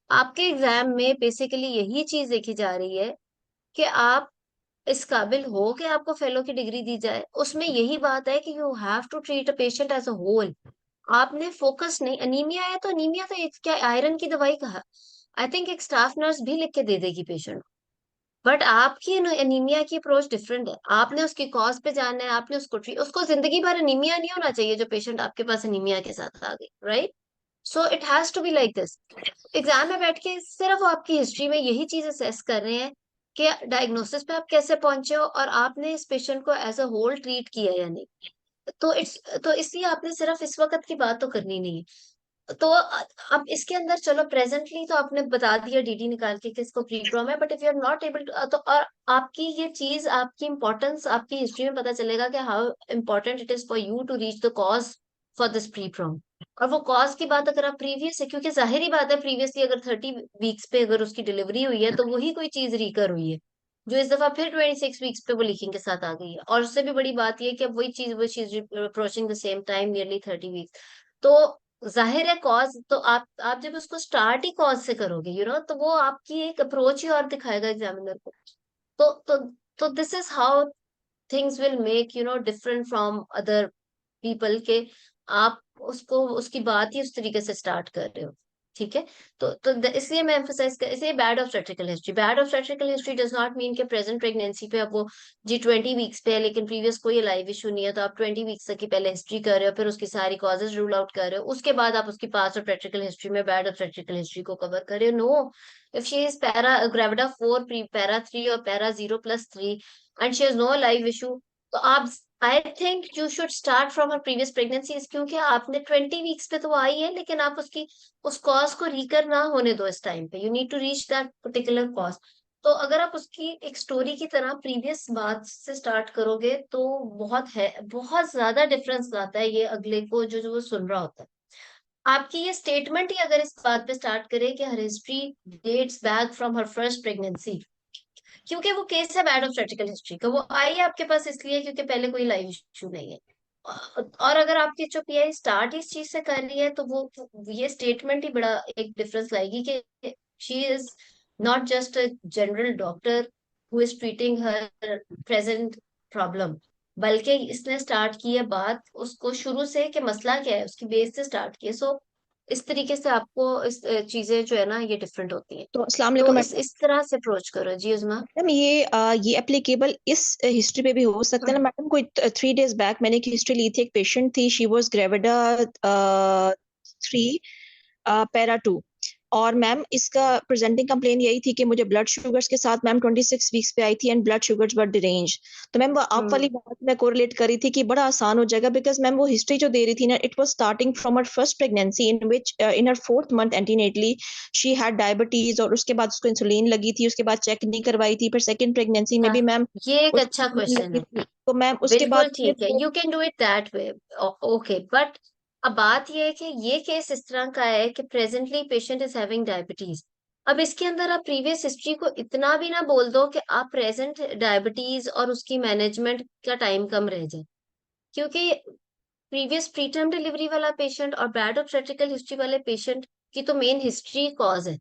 आपके एग्जाम में बेसिकली यही चीज देखी जा रही है कि आप इस काबिल हो कि आपको फेलो की डिग्री दी जाए. उसमें यही बात है कि you have to treat a patient as a whole. आपने फोकस नहीं, अनीमिया है तो अनीमिया तो एक क्या आयरन की दवाई कहा, आई थिंक एक स्टाफ नर्स भी लिख के दे देगी पेशेंट. बट आपकी अनीमिया की अप्रोच डिफरेंट है. आपने उसकी कॉज पे जाना है, आपने उसको ट्रीट, उसको जिंदगी भर अनीमिया नहीं होना चाहिए जो पेशेंट आपके पास अनीमिया के साथ आ गई, right? So it has to be like this. Exam में बैठ के सिर्फ आपकी हिस्ट्री में यही चीज असेस कर रहे हैं कि डायग्नोसिस पे आप कैसे पहुंचे हो और आपने इस पेशेंट को एज अ होल ट्रीट किया या नहीं. तो इसलिए आपने सिर्फ इस वक्त की बात तो करनी नहीं है. तो अब इसके अंदर चलो प्रेजेंटली तो आपने बता दिया डीडी निकाल के किसको प्री प्रॉम है, but if you are not able तो और आपकी ये चीज, आपकी इंपॉर्टेंस आपकी हिस्ट्री में पता चलेगा कि how important it is for you to reach the cause for this pre PROM. और वो कॉज की बात अगर आप प्रीवियस है, क्योंकि जाहिर ही बात है प्रीवियसली अगर 30 वीक्स पे अगर उसकी डिलीवरी हुई है तो वही कोई चीज रिकर हुई है जो इस दफा फिर 26 वीक्स पे वो लीकिंग के साथ आ गई है. और उससे भी बड़ी बात ये है कि अब वही चीज approaching the same time nearly 30 weeks. तो जाहिर है कॉज तो आप जब उसको स्टार्ट ही कॉज से करोगे तो वो आपकी एक अप्रोच ही और दिखाएगा एग्जामिनर को. तो तो तो this is how things will make different from other people के. आप उसको उसकी बात ही उस तरीके से स्टार्ट कर रहे हो. ठीक है. इसलिए मैं एम्फोसाइज कर, इसलिए bad obstetrical history does not mean कि प्रेजेंट प्रेगनेंसी पे अब वो जी 20 वीक्स पे है लेकिन प्रीवियस कोई लाइव इशू नहीं है तो आप 20 वीक्स तक की पहले हिस्ट्री कर रहे हो, फिर उसकी सारी कॉजेज रूल आउट कर रहे हो, उसके बाद आप उसकी पास्ट ऑब्स्टेट्रिकल हिस्ट्री में बैड ऑब्स्टेट्रिकल हिस्ट्री को कवर कर रहे हो. No. If she is para gravida 4 pre para 3 और para 0+3 and she has no live issue, तो आप I think you should start from her previous pregnancy. क्योंकि आपने 20 वीक्स पे तो वो आई है लेकिन आप उसकी उस कॉज को रिकर ना होने दो. इस टाइम पे you need to reach that particular cause. तो अगर आप उसकी एक स्टोरी की तरह प्रीवियस बात से स्टार्ट करोगे तो बहुत ज्यादा डिफरेंस लाता है ये अगले को जो वो सुन रहा होता है. आपकी ये स्टेटमेंट ही अगर इस बात पे स्टार्ट करे कि her history dates back from her first pregnancy, क्योंकि वो केस है बैड ऑब्स्टेट्रिकल हिस्ट्री का, वो आई है आपके पास इसलिए क्योंकि पहले कोई लाइव इशू नहीं है. और अगर आपकी जो पीआई स्टार्ट इस चीज से कर रही है तो वो ये स्टेटमेंट ही बड़ा एक डिफरेंस लाएगी कि she is not just a general doctor who is treating her present problem, बल्कि इसने स्टार्ट की है बात उसको शुरू से कि मसला क्या है उसकी बेस से स्टार्ट की है. सो इस तरीके से आपको इस चीजें जो है ना ये डिफरेंट होती हैं. तो अस्सलाम तो वालेकुम इस तरह से अप्रोच करो जी उस्मा. मैडम, ये एप्लीकेबल इस हिस्ट्री पे भी हो सकता है ना मैडम? कोई 3 days बैक मैंने एक हिस्ट्री ली थी, एक पेशेंट थी, शी वाज ग्रेविडा 3 पैरा 2, और मैम इसका प्रेजेंटिंग कंप्लेन यही थी कि मुझे ब्लड शुगर्स के साथ मैम 26 वीक्स पे आई थी and blood sugars were derange. तो मैम वो आप वाली बात मैं कोरिलेट कर रही थी कि बड़ा आसान हो जाएगा बिकॉज मैम वो हिस्ट्री जो दे रही थी ना, it was starting from her first pregnancy in which in her 4th month antenatally she had diabetes, और उसके बाद उसको इंसुलिन लगी थी, उसके बाद चेक नहीं करवाई थी, फिर सेकंड प्रेगनेंसी में भी मैम ये एक उसको अच्छा insulin क्वेश्चन लगी है. थी. तो मैम उसके बिल्कुल बाद ठीक है, you can do it that way. Okay, but अब बात ये है कि ये केस इस तरह का है कि presently patient is having diabetes. अब इसके अंदर आप प्रीवियस हिस्ट्री को इतना भी ना बोल दो कि आप प्रेजेंट डायबिटीज और उसकी मैनेजमेंट का टाइम कम रह जाए, क्योंकि प्रीवियस प्रीटर्म डिलीवरी वाला पेशेंट और बैड ऑब्स्टेट्रिकल हिस्ट्री वाले पेशेंट की तो मेन हिस्ट्री कॉज है.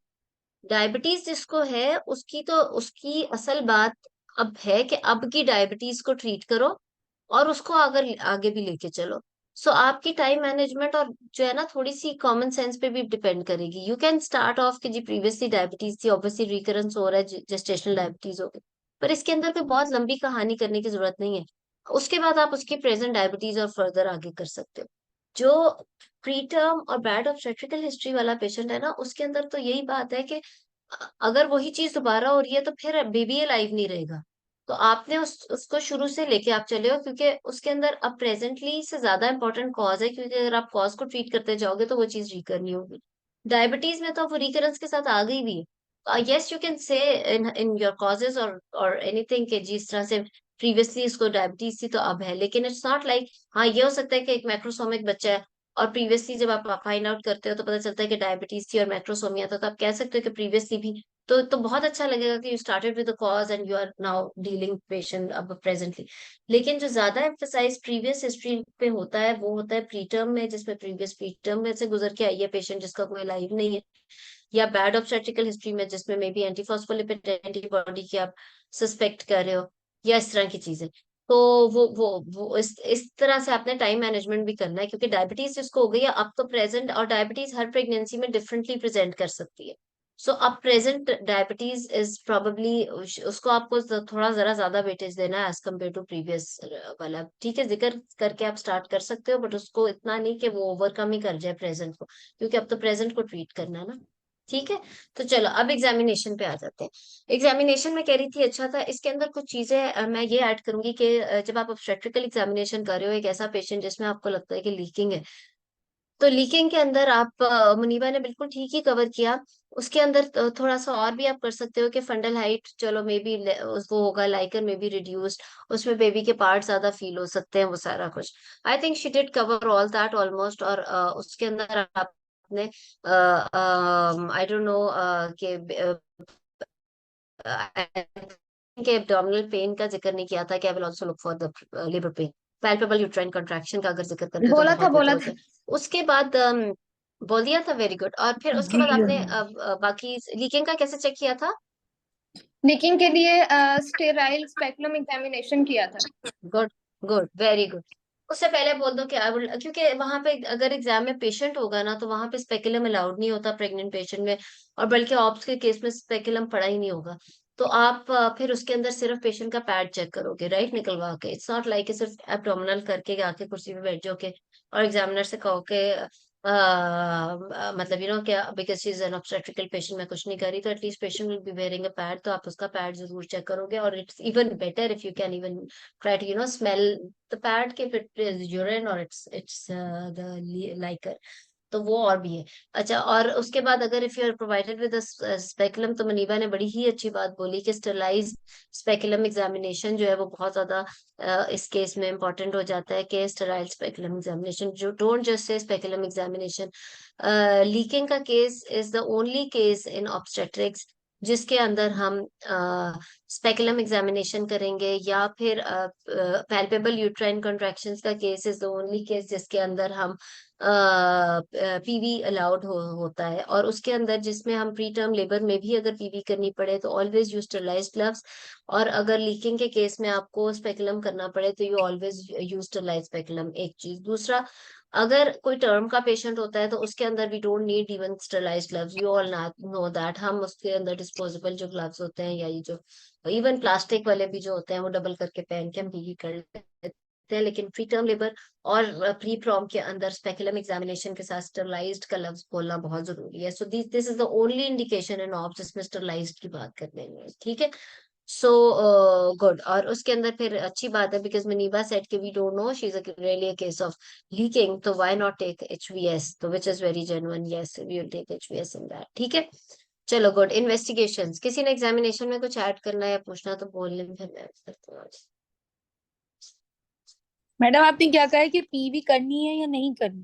डायबिटीज जिसको है उसकी असल बात अब है कि अब की डायबिटीज को ट्रीट करो और उसको अगर आगे भी लेके चलो. सो आपकी टाइम मैनेजमेंट और जो है ना थोड़ी सी कॉमन सेंस पे भी डिपेंड करेगी. यू कैन स्टार्ट ऑफ कि जी प्रीवियसली डायबिटीज थी, ऑब्वियसली रिकरेंस हो रहा है, जेस्टेशनल डायबिटीज हो गई, पर इसके अंदर कोई बहुत लंबी कहानी करने की जरूरत नहीं है. उसके बाद आप उसकी प्रेजेंट डायबिटीज और फर्दर आगे कर सकते हो. जो प्रीटर्म और बैड ऑब्स्टेट्रिकल हिस्ट्री वाला पेशेंट है ना, उसके अंदर तो यही बात है कि अगर वही चीज दोबारा हो रही है तो फिर बेबी लाइव नहीं रहेगा. तो आपने उसको शुरू से लेके आप चले हो, क्योंकि उसके अंदर अब प्रेजेंटली से ज्यादा इंपॉर्टेंट कॉज है, क्योंकि अगर आप कॉज को ट्रीट करते जाओगे तो वो चीज रिकर नहीं होगी. डायबिटीज में तो वो रिकरेंस के साथ आ गई भी है. Yes, you can say in your causes और एनीथिंग के जिस तरह से प्रीवियसली इसको डायबिटीज थी तो अब है, लेकिन इट्स नॉट लाइक हाँ ये हो सकता है कि एक मैक्रोसोमिक बच्चा है और प्रीवियसली जब आप फाइंड आउट करते हो तो पता चलता है कि डायबिटीज थी और मैक्रोसोमिया था, तो आप कह सकते हो कि प्रीवियसली भी तो बहुत अच्छा लगेगा कि you started with the cause and you are now dealing patient अब प्रेजेंटली। लेकिन जो ज्यादा एम्फसाइज प्रीवियस हिस्ट्री पे होता है वो होता है प्री टर्म में, जिसमें प्रीवियस प्री टर्म में से गुजर के आई है पेशेंट जिसका कोई लाइव नहीं है, या बैड ऑब्स्टेट्रिकल हिस्ट्री में जिसमें मे बी एंटीफॉस्फोलिपिड एंटीबॉडी की आप सस्पेक्ट कर रहे हो, या इस तरह की चीजें। तो वो इस तरह से आपने टाइम मैनेजमेंट भी करना है, क्योंकि डायबिटीज जिसको हो गई है अब तो प्रेजेंट, और डायबिटीज हर प्रेगनेंसी में डिफरेंटली प्रेजेंट कर सकती है। सो अब प्रेजेंट डायबिटीज इज प्रोबेबली उसको आपको थोड़ा जरा ज्यादा वेटेज देना है एज कम्पेयर टू प्रीवियस वाला। ठीक है, जिक्र करके आप स्टार्ट कर सकते हो, बट उसको इतना नहीं कि वो ओवरकम ही कर जाए प्रेजेंट को, क्योंकि अब तो प्रेजेंट को ट्रीट करना है ना। ठीक है, तो चलो अब एग्जामिनेशन पे आ जाते हैं। एग्जामिनेशन में कह रही थी, अच्छा था इसके अंदर कुछ चीजें मैं ये ऐड करूंगी कि जब आप ऑब्स्टेट्रिकल एग्जामिनेशन कर रहे हो एक ऐसा पेशेंट जिसमें आपको लगता है कि लीकिंग है, तो लीकिंग के अंदर आप मुनीबा ने बिल्कुल ठीक ही कवर किया। उसके अंदर थोड़ा सा और भी आप कर सकते हो कि फंडल हाइट, चलो मे बी वो होगा लाइकर मे बी रिड्यूस्ड, उसमें बेबी के पार्ट ज्यादा फील हो सकते हैं, वो सारा कुछ। I think she did cover all that almost. और उसके अंदर आपने आई डोंट नो कि के एब्डोमिनल पेन का जिक्र नहीं किया था कि I will also look for the labour pain. Palpable uterine contraction का अगर जिक्र करते तो बहुत बोला बेटर था। होता है। उसके बाद बोल दिया था, वेरी गुड। और फिर उसके बाद आपने बाकी लीकिंग का कैसे चेक किया था? लीकिंग के लिए स्टेराइल स्पेकुलम एग्जामिनेशन किया था। Good, good, very good. उससे पहले बोल दो कि आई वुड, क्योंकि वहां पे अगर एग्जाम में पेशेंट होगा ना तो वहां पे स्पेकुलम अलाउड नहीं होता प्रेग्नेंट पेशेंट में, और बल्कि ऑप्स के केस में स्पेकुलम पड़ा ही नहीं होगा। तो आप फिर उसके अंदर सिर्फ पेशेंट का पैड चेक करोगे, राइट, निकलवा के। इट्स नॉट लाइक सिर्फ एब्डोमिनल करके आके कुर्सी पे बैठ जाओ के और एग्जामिनर से कहो के मतलब क्या, because she is an obstetrical patient, मैं कुछ नहीं कर रही, तो at least patient will be wearing a pad, तो आप उसका पैड जरूर चेक करोगे। और it's even better if you can even try to smell the pad if it is urine or it's the liquor, तो वो और भी है। अच्छा, और उसके बाद अगर if you are provided with speculum, तो मनीबा ने बड़ी ही अच्छी बात बोली कि स्टरलाइज स्पेकुलम एग्जामिनेशन जो है वो बहुत ज्यादा इस केस में इंपॉर्टेंट हो जाता है, कि स्टराइल स्पेकुलम एग्जामिनेशन, जो don't just say speculum examination. Leaking का case is the only case in obstetrics जिसके अंदर हम स्पेकुलम एग्जामिनेशन करेंगे, या फिर पैल्पेबल यूट्राइन कॉन्ट्रैक्शंस का case is the only case जिसके अंदर हम पीवी अलाउड होता है। और उसके अंदर जिसमें हम प्री टर्म लेबर में भी अगर पीवी करनी पड़े तो ऑलवेज यूज स्टरलाइज्ड ग्लव्स, और अगर लीकिंग के केस में आपको स्पेकुलम करना पड़े तो you always use sterilised speculum. एक चीज, दूसरा, अगर कोई टर्म का पेशेंट होता है तो उसके अंदर we don't need even sterilised gloves, you all know that. हम उसके अंदर डिस्पोजेबल जो ग्लव्स होते हैं, या ये जो इवन प्लास्टिक वाले भी जो होते हैं वो डबल करके पहन के हम पीवी कर लेते हैं। लेकिन प्री टर्म लेबर और प्री प्रॉम के अंदर स्पेकुलम एग्जामिनेशन के साथ स्टरलाइज्ड का लफ्ज बोलना बहुत जरूरी है। So this is the only indication in ops जिसमें स्टरलाइज्ड की बात करते हैं। ठीक है, सो गुड। और उसके अंदर फिर अच्छी बात है, बिकॉज मनीबा सेड कि we don't know she is really a case of leaking, तो व्हाई नॉट टेक एचवीएस, तो which is very genuine, yes we will take HVS in that. ठीक है, चलो गुड। इन्वेस्टिगेशंस, किसी ने एग्जामिनेशन में कुछ ऐड करना है या पूछना तो बोल लें, फिर मैं करती हूँ। मैडम आपने क्या कहा है कि पीवी करनी है या नहीं करनी?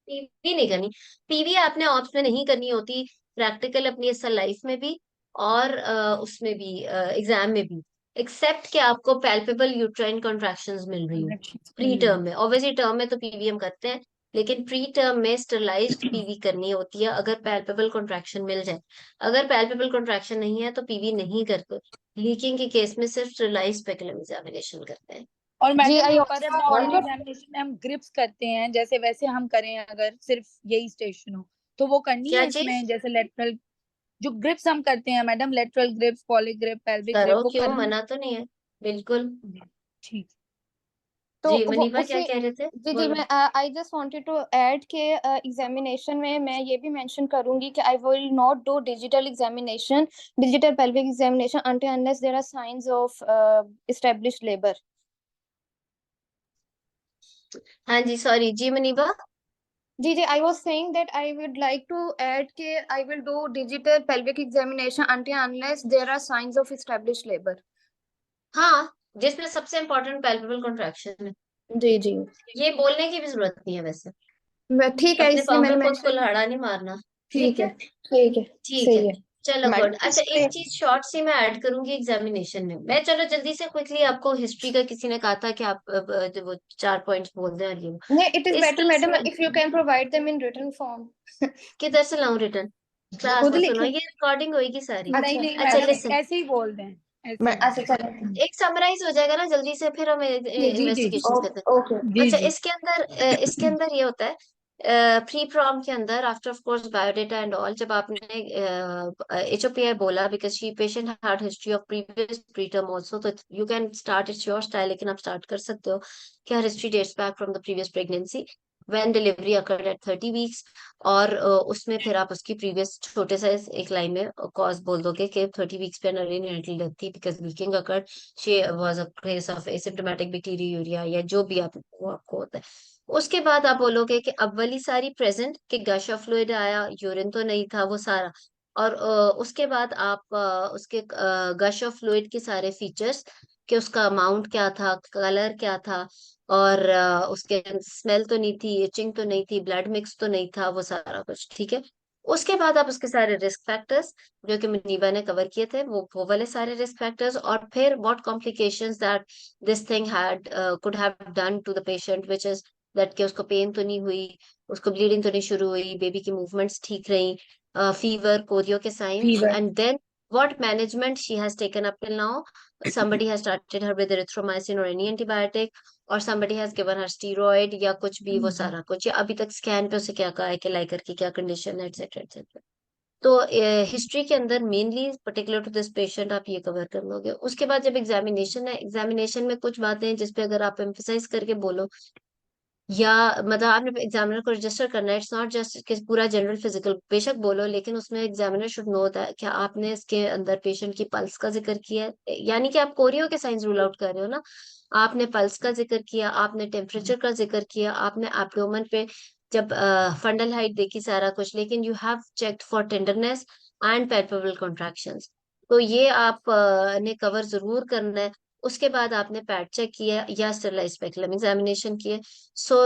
पीवी नहीं करनी। पीवी आपने ऑप्स में नहीं करनी होती, प्रैक्टिकल अपनी असल लाइफ में भी और उसमें भी एग्जाम में भी, एक्सेप्ट कि आपको पैल्पेबल यूट्राइन कॉन्ट्रैक्शंस मिल रही हो प्री टर्म में। ऑब्वियसली टर्म में तो पीवी हम करते हैं, लेकिन प्री टर्म में स्टरलाइज्ड पीवी करनी होती है अगर पैल्पेबल कॉन्ट्रैक्शन मिल जाए। अगर पैल्पेबल कॉन्ट्रैक्शन नहीं है तो पीवी नहीं करते। लीकिंग के केस में सिर्फ स्टरलाइज्ड स्पेकुलम एग्जामिनेशन करते हैं। और जी, मैडम आई पर एब्डोमिनल एग्जामिनेशन में हम ग्रिप्स करते हैं, जैसे वैसे हम करें अगर सिर्फ यही स्टेशन हो तो वो करनी क्या है चीज इसमें, जैसे लेटरल जो ग्रिप्स हम करते हैं madam, lateral grips, Pawlik grip, pelvic grip, करो, वो क्यों करनी मना तो नहीं है, बिल्कुल। है? ठीक। तो जी वो मनीबा क्या उसी कह रहे थे, जी बोलो। मैं I just wanted to add के एग्जामिनेशन में मैं ये भी मेंशन करूंगी कि I will not do digital examination, digital pelvic examination until unless there are signs of established labor. हाँ जी, सॉरी जी मनीबा। जी I was saying that I would like to add के I will do digital pelvic examination until unless there are signs of established labor. हाँ, जिसमें सबसे important palpable contraction है। जी ये बोलने की भी जरूरत नहीं है वैसे, ठीक है, अपने इसलिए पाँव मैंने में खुद को मेंशन। लहड़ा नहीं मारना। ठीक ठीक है, है, ठीक है, ठीक है। सही है। चलो गुड। मैडम अच्छा, इस एक पे चीज शॉर्ट सी मैं ऐड करूंगी एग्जामिनेशन में। मैं चलो जल्दी से क्विकली आपको हिस्ट्री का किसी ने कहा था कि आप जो वो 4 पॉइंट्स बोल दें अर्ली में। No, it is इस better, केस madam, में if you can provide them in written form. किधर से लाऊं रिटर्न? क्लास खुद में सुनो, लिखे। ये रिकॉर्डिंग होगी सारी। नहीं अच्छा नहीं अच्छा मैडम, लिसन, ऐसे ही बोल दें, ऐसे मैं ही। अच्छा चलो। एक समराइज हो जाएगा ना जल्दी से, फिर हम जी जी इन्वेस्टिगेशंस करते हैं। ओके। जी अच्छा, जी। इसके अंदर ये होता है प्री प्रॉम के अंदर, after of course biodata and all, जब आपने HOPI बोला because she patient had history of previous preterm also, तो you can start, it's your style, लेकिन आप स्टार्ट कर सकते हो कि her history dates back from the previous pregnancy when delivery occurred at 30 weeks. और उसमें फिर आप उसकी प्रीवियस छोटे सा एक लाइन में कॉज बोल दोगे कि 30 वीक्स पे न्यूनेटल डेथ थी because leaking occurred, she was a case of asymptomatic bacteriuria, या जो भी वो आपको होता है। उसके बाद आप बोलोगे कि अब वाली सारी प्रेजेंट, कि गश ऑफ फ्लूइड आया, यूरिन तो नहीं था, वो सारा। और उसके बाद आप उसके गश ऑफ फ्लूइड के सारे फीचर्स, कि उसका अमाउंट क्या था, कलर क्या था, और उसके स्मेल तो नहीं थी, इचिंग तो नहीं थी, ब्लड मिक्स तो नहीं था, वो सारा कुछ ठीक है। उसके बाद आप उसके सारे रिस्क फैक्टर्स जो कि मुनीबा ने कवर किए थे, वो वाले सारे रिस्क फैक्टर्स, और फिर what complications that this thing had could have done to the patient, which is that कि उसको पेन तो नहीं हुई, उसको ब्लीडिंग तो नहीं शुरू हुई, बेबी की मूवमेंट्स ठीक रही, फीवर, कोरियो के साइंस, fever. And then what management she has taken up till now. Somebody has started her with erythromycin or any antibiotic, और somebody has given her steroid या कुछ भी, वो सारा कुछ, या अभी तक स्कैन पे उसे क्या कहा है कि लाइकर की क्या कंडीशन है, एक्सेट्रा एक्सेट्रा। तो हिस्ट्री के अंदर mainly particular to this patient आप ये कवर कर लोगे। उसके बाद जब एग्जामिनेशन है, एग्जामिनेशन में कुछ बातें हैं जिसपे अगर आप एम्फेसाइज करके बोलो, या मतलब आपने एग्जामिनर को रजिस्टर करना है, इट्स नॉट जस्ट कि पूरा जनरल फिजिकल बेशक बोलो, लेकिन उसमें एग्जामिनर शुड नो दैट क्या आपने इसके अंदर पेशेंट की पल्स का जिक्र किया है, यानी कि आप कोरियो के साइंस रूल आउट कर रहे हो ना, आपने पल्स का जिक्र किया, आपने टेम्परेचर का जिक्र किया, आपने एब्डोमेन पे जब फंडल हाइट देखी, सारा कुछ, लेकिन you have checked for tenderness and palpable contractions, तो ये आप ने कवर जरूर करना है। उसके बाद आपने पैड चेक किया या स्टेरिलाइज स्पेकुलम एग्जामिनेशन किए। सो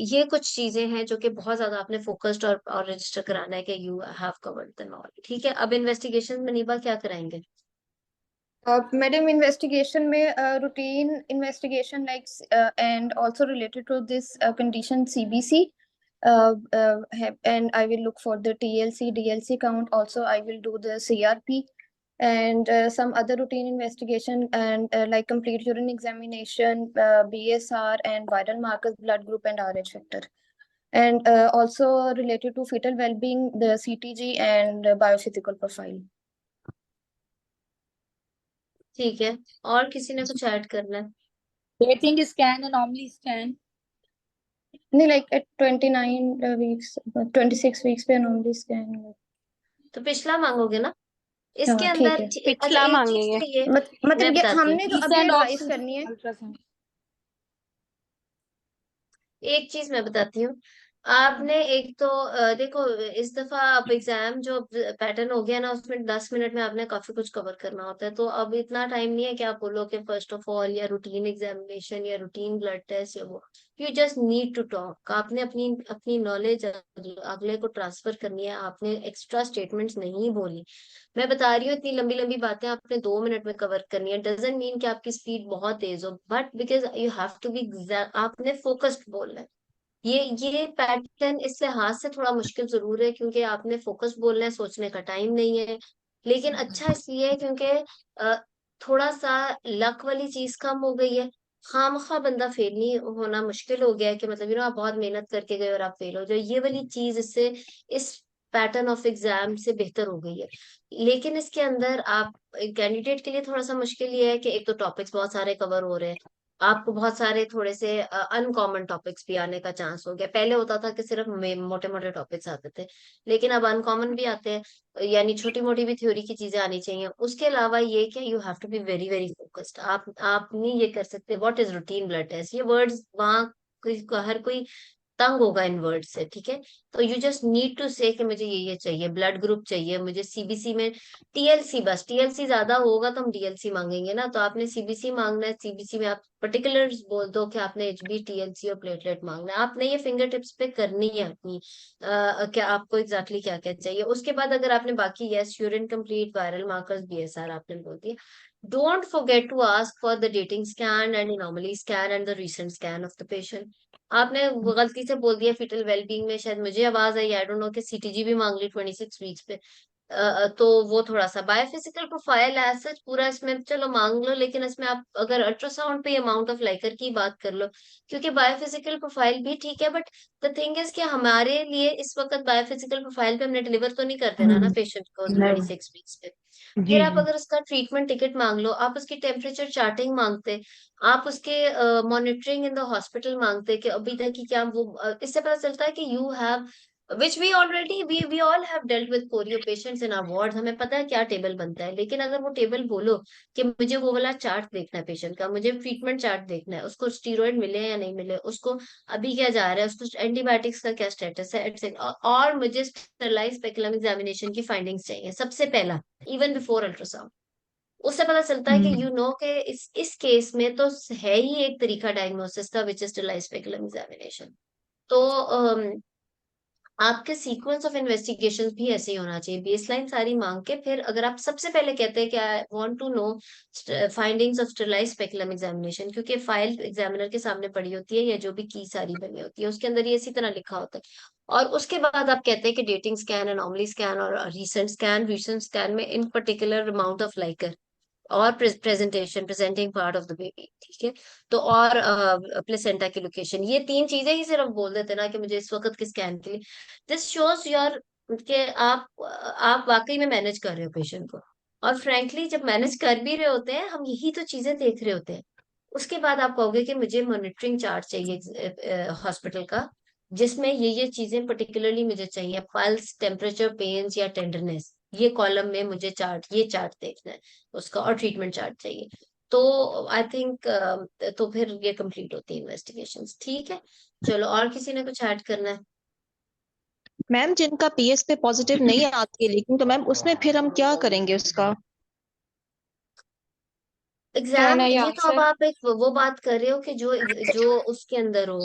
ये कुछ चीजें हैं जो कि बहुत ज्यादा आपने फोकस्ड और रजिस्टर कराना है कि you have covered them all. ठीक है, अब इन्वेस्टिगेशन में नीबा क्या कराएंगे? Madam, investigation में routine investigation like and also related to this condition CBC, and I will look for the TLC, DLC count. Also, I will do the CRP and some other routine investigation and like complete urine examination, BSR and viral markers, blood group and RH factor. And also related to fetal well-being, the CTG and biophysical profile. ठीक है, और किसी ने कुछ add करना है? Dating scan, anomaly scan. नहीं, like at 29 weeks, 26 weeks पे anomaly scan हुआ। तो पिछला मांगोगे ना इसके हाँ अंदर? ठीक है। अच्छा, पिछला एक चीज मांगेंगे। तो ये मैं मतलब ये बताती हूँ, हमने जो अभी रीसेंट एडवाइस करनी है। अल्ट्रासाउंड। एक चीज मैं बताती हूँ। आपने एक तो देखो, इस दफा अब एग्जाम जो पैटर्न हो गया ना, उसमें 10 मिनट में आपने काफी कुछ कवर करना होता है, तो अब इतना टाइम नहीं है कि आप बोलो कि फर्स्ट ऑफ ऑल या रूटीन एग्जामिनेशन या रूटीन ब्लड टेस्ट या वो। You just need to talk. आपने अपनी अपनी नॉलेज अगले को ट्रांसफर करनी है, आपने एक्स्ट्रा स्टेटमेंट्स नहीं बोली। मैं बता रही हूँ, इतनी लंबी लंबी बातें आपने 2 मिनट में कवर करनी है, डजेंट मीन कि आपकी स्पीड बहुत तेज हो, but because you have to be, आपने फोकस्ड बोलना है। ये पैटर्न इस लिहाज से थोड़ा मुश्किल जरूर है क्योंकि आपने फोकस बोलना है, सोचने का टाइम नहीं है, लेकिन अच्छा इसलिए है क्योंकि अ, थोड़ा सा लक वाली चीज कम हो गई है। खामखा बंदा फेल नहीं होना मुश्किल हो गया है कि मतलब आप बहुत मेहनत करके गए और आप फेल हो जाए, ये वाली चीज इससे, इस पैटर्न ऑफ एग्जाम से बेहतर हो गई है। लेकिन इसके अंदर आप कैंडिडेट के लिए थोड़ा सा मुश्किल ये है कि एक तो टॉपिक्स बहुत सारे कवर हो रहे हैं, आपको बहुत सारे थोड़े से अनकॉमन टॉपिक्स भी आने का चांस हो गया। पहले होता था कि सिर्फ मोटे मोटे टॉपिक्स आते थे, लेकिन अब अनकॉमन भी आते हैं, यानी छोटी मोटी भी थ्योरी की चीजें आनी चाहिए। उसके अलावा ये कि you have to be very very focused. आप नहीं ये कर सकते what is routine blood test, ये वर्ड्स वहाँ हर कोई तंग होगा इन वर्ड से, ठीक है। तो यू जस्ट नीड टू से कि मुझे ये चाहिए, ब्लड ग्रुप चाहिए मुझे, सीबीसी में टीएलसी, बस टीएलसी ज्यादा होगा तो हम डीएलसी मांगेंगे ना, तो आपने सीबीसी मांगना है, सीबीसी में आप पर्टिकुलर्स बोल दो कि आपने एचबी, टीएलसी और प्लेटलेट मांगना है, आपने ये फिंगर टिप्स पे करनी है अपनी क्या आपको एग्जैक्टली क्या क्या चाहिए। उसके बाद अगर आपने बाकी yes urine complete, viral markers, BSR आपने बोल दिया, don't forget to ask for the dating scan and anomaly scan and the recent scan of the patient. आपने वो गलती से बोल दिया फिटल वेलबींग में, शायद मुझे आवाज आई, आई डोंट नो, कि सीटीजी भी मांग ली 26 वीक्स पे। तो वो थोड़ा सा बायोफिजिकल प्रोफाइल है सच पूरा इसमें चलो मांग लो, लेकिन इसमें आप अगर अल्ट्रासाउंड पे अमाउंट ऑफ लाइकर की बात कर लो, क्योंकि बायोफिजिकल प्रोफाइल भी ठीक है, बट द थिंग इज कि हमारे लिए इस वक्त बायोफिजिकल प्रोफाइल पे हमने डिलीवर तो नहीं कर देना ना पेशेंट को नहीं 26 वीक्स पे। जी फिर आप जी अगर उसका ट्रीटमेंट टिकट मांग लो, आप उसकी टेम्परेचर चार्टिंग मांगते, आप उसके मॉनिटरिंग इन द हॉस्पिटल मांगते कि अभी तक की क्या वो इससे पता चलता है कि you have which we already we all have dealt with chorio patients in our ward, हमें पता है क्या टेबल बनता है। लेकिन अगर वो टेबल बोलो कि मुझे वो वाला चार्ट देखना है पेशेंट का, मुझे ट्रीटमेंट चार्ट देखना है, उसको स्टीरॉइड मिले या नहीं मिले, उसको अभी क्या जा रहा है, उसको एंटीबायोटिक्स का क्या स्टेटस है, एटसेट्रा, और मुझे स्टरलाइज स्पेकुलम एग्जामिनेशन की फाइंडिंग्स चाहिए सबसे पहला, इवन बिफोर अल्ट्रासाउंड। उससे पता चलता है कि यू नो के इस केस में तो है ही एक तरीका डायग्नोसिस का, which is sterilise speculum examination. तो आपके सीक्वेंस ऑफ इन्वेस्टिगेशंस भी ऐसे ही होना चाहिए, बेसलाइन सारी मांग के, फिर अगर आप सबसे पहले कहते हैं कि I want to know findings of sterilise speculum examination, क्योंकि फाइल एग्जामिनर के सामने पड़ी होती है या जो भी की सारी बनी होती है उसके अंदर ये इसी तरह लिखा होता है। और उसके बाद आप कहते हैं कि डेटिंग स्कैन, एनोमली स्कैन और रीसेंट स्कैन में in particular amount of liquor और presenting part of the baby, ठीक है। तो और प्लेसेंटा की लोकेशन, ये तीन चीजें ही सिर्फ बोल देते ना कि मुझे इस वक्त के स्कैन के लिए, दिस शोज योर कि आप वाकई में मैनेज कर रहे हो पेशेंट को। और फ्रैंकली जब मैनेज कर भी रहे होते हैं, हम यही तो चीजें देख रहे होते हैं। उसके बाद आप कहोगे कि मुझे मॉनिटरिंग चार्ट चाहिए हॉस्पिटल का, जिसमें ये चीजें पर्टिकुलरली मुझे चाहिए, पल्स, टेम्परेचर, पेन्स या टेंडरनेस, ये कॉलम में मुझे ये चार्ट देखना है उसका, और ट्रीटमेंट चार्ट चाहिए। तो आई थिंक तो फिर ये कंप्लीट होती है इन्वेस्टिगेशंस, ठीक है। चलो, और किसी ने कुछ ऐड करना है? मैम जिनका पीएस पे पॉजिटिव नहीं आती है लेकिन, तो मैम उसमें फिर हम क्या करेंगे उसका? एग्जाम, I ये तो अब answer? आप एक वो बात कर रहे हो कि जो जो उसके अंदर हो,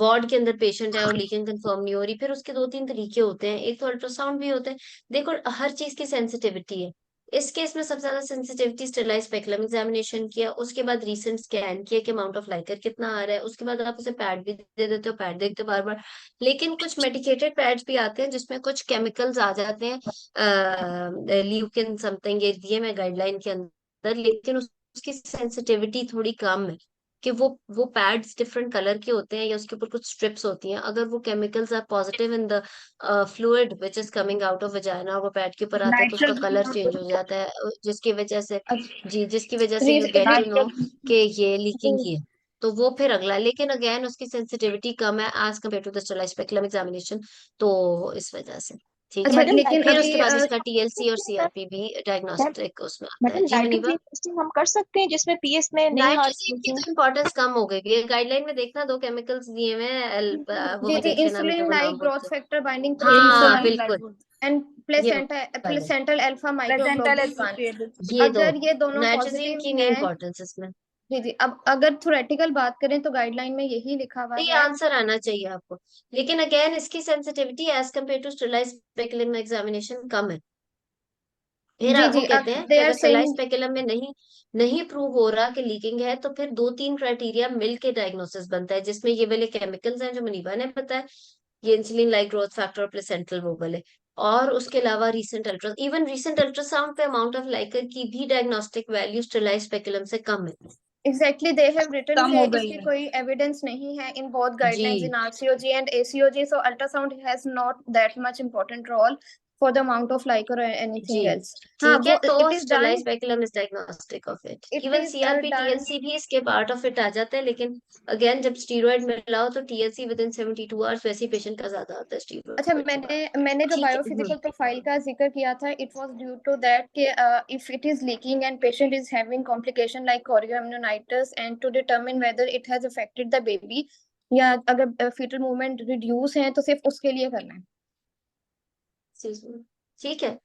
वार्ड के अंदर पेशेंट है और लीकिंग कंफर्म नहीं हो रही, फिर उसके दो तीन तरीके होते हैं, एक तो अल्ट्रासाउंड भी होते हैं। देखो, हर चीज की सेंसिटिविटी है। इस केस में सबसे ज्यादा सेंसिटिविटी स्टेरलाइज स्पेकुलम एग्जामिनेशन किया, उसके बाद रीसेंट स्कैन किया कि अमाउंट ऑफ लाइकर कितना आ रहा है, उसके बाद आप उसे पैड भी दे देते हो, पैड देखते हो बार बार। लेकिन कुछ मेडिकेटेड पैड्स भी आते हैं जिसमें कुछ केमिकल्स आ जाते हैं, ल्यूकिन समथिंग, ये दिए मैं गाइडलाइन के अंदर, लेकिन उसकी सेंसिटिविटी थोड़ी कम है, कि वो पैड्स डिफरेंट कलर के होते हैं या उसके ऊपर कुछ स्ट्रिप्स होती हैं, अगर वो chemicals are positive in the fluid which is coming out of vagina, वो पैड के ऊपर आता है तो उसका कलर चेंज हो जाता है, जिसकी वजह से, जी, जिसकी वजह से यू गेट टू नो कि ये लीकिंग ही है। तो वो फिर अगला, लेकिन अगेन उसकी सेंसिटिविटी कम है as compare to the sterilise speculum examination, तो इस वजह से, ठीक है। मैडम लेकिन फिर अभी उसके बाद इसका टीएलसी और सीआरपी भी डायग्नोस्टिक उसमें आता है। मैडम जी नाइट्रोजन मुनीबा, टेस्टिंग हम कर सकते हैं जिसमें पीएस में नहीं आ रही नाइट्रोजन की लेकिन? तो इम्पोर्टेंस कम हो गई है, गाइडलाइन में देखना दो केमिकल्स दिए हुए हैं, वो भी the देख लेना, मुझे insulin वो like नाम growth बोलते factor binding हैं। हाँ protein 1 बिल्कुल, and ये वाले, placental alpha प्रेजेंटल microglobulin 1, एसोसिएटेड। ये दो, अगर ये दोनों नाइट्रोजन पॉजिटिव की नहीं हैं। इम्पोर्टेंस इसमें। जी जी, अब अगर थ्योरेटिकल बात करें तो गाइडलाइन में यही लिखा हुआ तो ये है। आंसर आना चाहिए आपको, लेकिन अगेन इसकी sensitivity as compare to sterilise speculum examination कम है। फिर जी वो जी, कहते हैं दे कि आर अगर स्टेरलाइज सेइंग स्पेकुलम में नहीं नहीं प्रूव हो रहा कि लीकिंग है, तो फिर दो तीन क्राइटेरिया मिलके डायग्नोसिस बनता है, जिसमें ये वाले केमिकल्स हैं जो मनीबा ने बताया, ये इंसुलिन लाइक ग्रोथ फैक्टर और प्लेसेंटल वो वाले, और उसके अलावा रीसेंट अल्ट्रासाउंड पे अमाउंट ऑफ लाइकर की भी डायग्नोस्टिक वैल्यू स्टेरलाइज स्पेकुलम से कम है। एग्जैक्टली दे हैव रिटन कम के हो गई इसकी है। कोई एविडेंस नहीं है इन बोथ गाइडलाइंस जी, in RCOG and ACOG, so ultrasound has not that much important role for the amount of like और जी, एनीथिंग एल्स। हाँ, ठीक है। वो तो it is sterilise done, speculum is diagnostic of it, it even is CRP done. TLC भी इसके part of it आ जाता है, लेकिन अगेन जब स्टीरॉइड मिला हो तो टीएलसी विद इन 72 आवर्स वैसे पेशेंट का ज्यादा आता है अच्छा, स्टीरॉइड के बाद, मैंने जो ठीक है। बायोफिजिकल प्रोफाइल का जिक्र किया था, it was due to that कि if it is leaking and patient is having complication like chorioamnionitis, and to determine whether it has affected the baby, या अगर फीटल मूवमेंट रिड्यूस है तो सिर्फ उसके लिए करना है? ठीक है,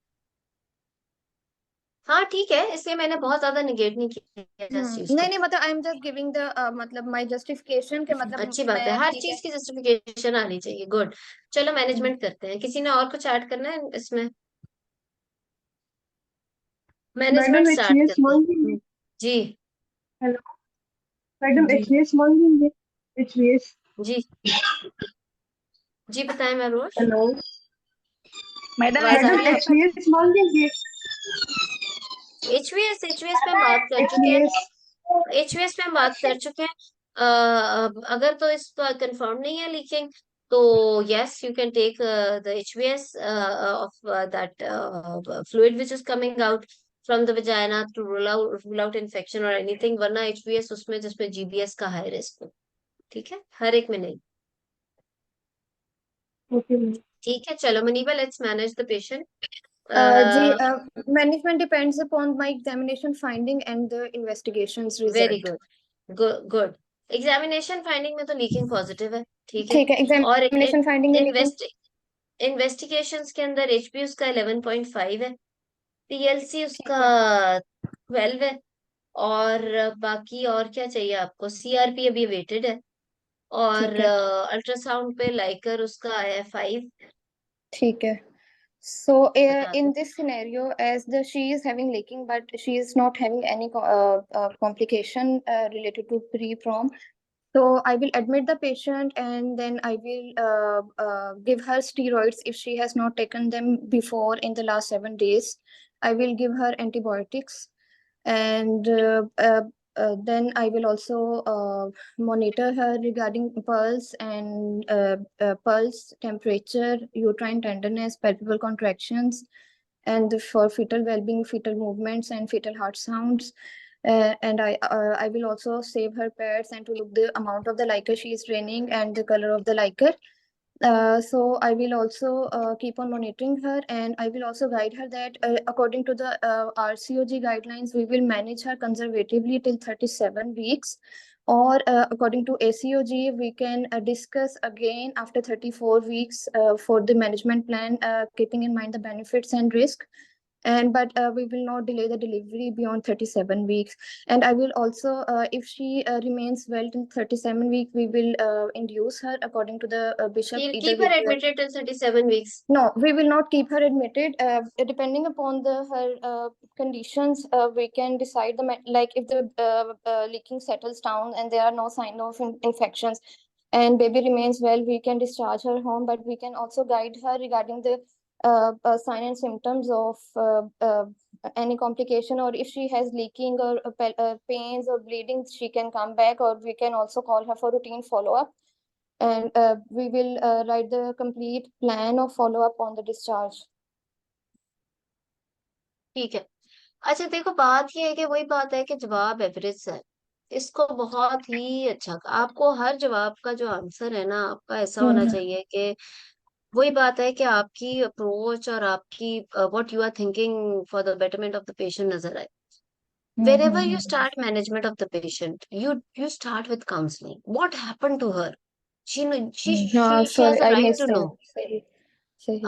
हाँ ठीक है, इसलिए मैंने बहुत ज्यादा निगेट नहीं किया था इस चीज नहीं को। नहीं, मतलब I am just giving the मतलब माय जस्टिफिकेशन के मतलब अच्छी बात है, मैं हर ठीक है। चीज की जस्टिफिकेशन आनी चाहिए, गुड। चलो मैनेजमेंट करते हैं, किसी ने और कुछ ऐड करना है इसमें? मैनेजमेंट मैडम स्टार्ट एचवीएस करते हैं। मांगेंगे? जी हेलो मैडम, जी एचवीएस मांगेंगे? एचवीएस? जी जी बताएं महरोज, हेलो मैडम आवाज आ मैडम, रही है आपको? एचवीएस मांगेंगे? एचवीएस पे हम बात कर चुके हैं, एचवीएस? एचवीएस पे हम बात कर चुके हैं। अगर तो इसका कंफर्म नहीं है लीकिंग, तो yes you can take the HVS of that fluid which is coming out from the vagina to rule out infection और एनीथिंग, वरना एचवीएस उसमें जिसमें जीबीएस का हाई रिस्क हो। ठीक है, हर एक में नहीं। ओके ठीक है, चलो Maniba, let's manage the patient. जी, management depends upon my examination finding and the investigations very result. Good good. Examination finding में तो लीकिंग पॉजिटिव है, ठीक है। ठीक है, और एग्जामिनेशन फाइंडिंग में लेकिन इन्वेस्टिगेशंस के अंदर एचपी उसका 11.5 है, पीएलसी ठीक उसका है 12 है, और बाकी और क्या चाहिए आपको? सीआरपी अभी वेटेड है, और ठीक है अल्ट्रासाउंड पे लाइकर उसका आया है 5। ठीक है। So बता in दो। this scenario, as she is having leaking, but she is not having any complication related to pre-prom, so I will admit the patient and then I will give her steroids if she has not taken them before in the last 7 days. I will give her antibiotics, and then I will also monitor her regarding pulse and pulse, temperature, uterine tenderness, palpable contractions, and for fetal well-being, fetal movements, and fetal heart sounds. And I will also save her pads and to look the amount of the liquor she is draining and the color of the liquor. So I will also keep on monitoring her, and I will also guide her that according to the RCOG guidelines, we will manage her conservatively till 37 weeks. Or according to ACOG, we can discuss again after 34 weeks for the management plan, keeping in mind the benefits and risk. And but we will not delay the delivery beyond 37 weeks. And I will also if she remains well till 37 weeks, we will induce her according to the bishop, either keep her with the admitted till 37 weeks. no, we will not keep her admitted. Depending upon the her conditions, we can decide like if the leaking settles down and there are no sign of infections and baby remains well, we can discharge her home. But we can also guide her regarding the sign and symptoms of any complication, or if she has leaking or pains or bleeding, she can come back, or we can also call her for routine follow-up. And we will write the complete plan of follow-up on the discharge. ठीक है। अच्छा देखो, बात ये है कि वही बात है कि जवाब एवरेज है, इसको बहुत ही अच्छा, आपको हर जवाब का जो आंसर है ना आपका ऐसा होना हम्म चाहिए कि वही बात है कि आपकी अप्रोच और आपकी what you are thinking for the betterment of the patient नजर आए। whenever you start management of the patient, you start with counseling. What happened to her? हाँ, She has sorry, a I right missed to know. that. सही सही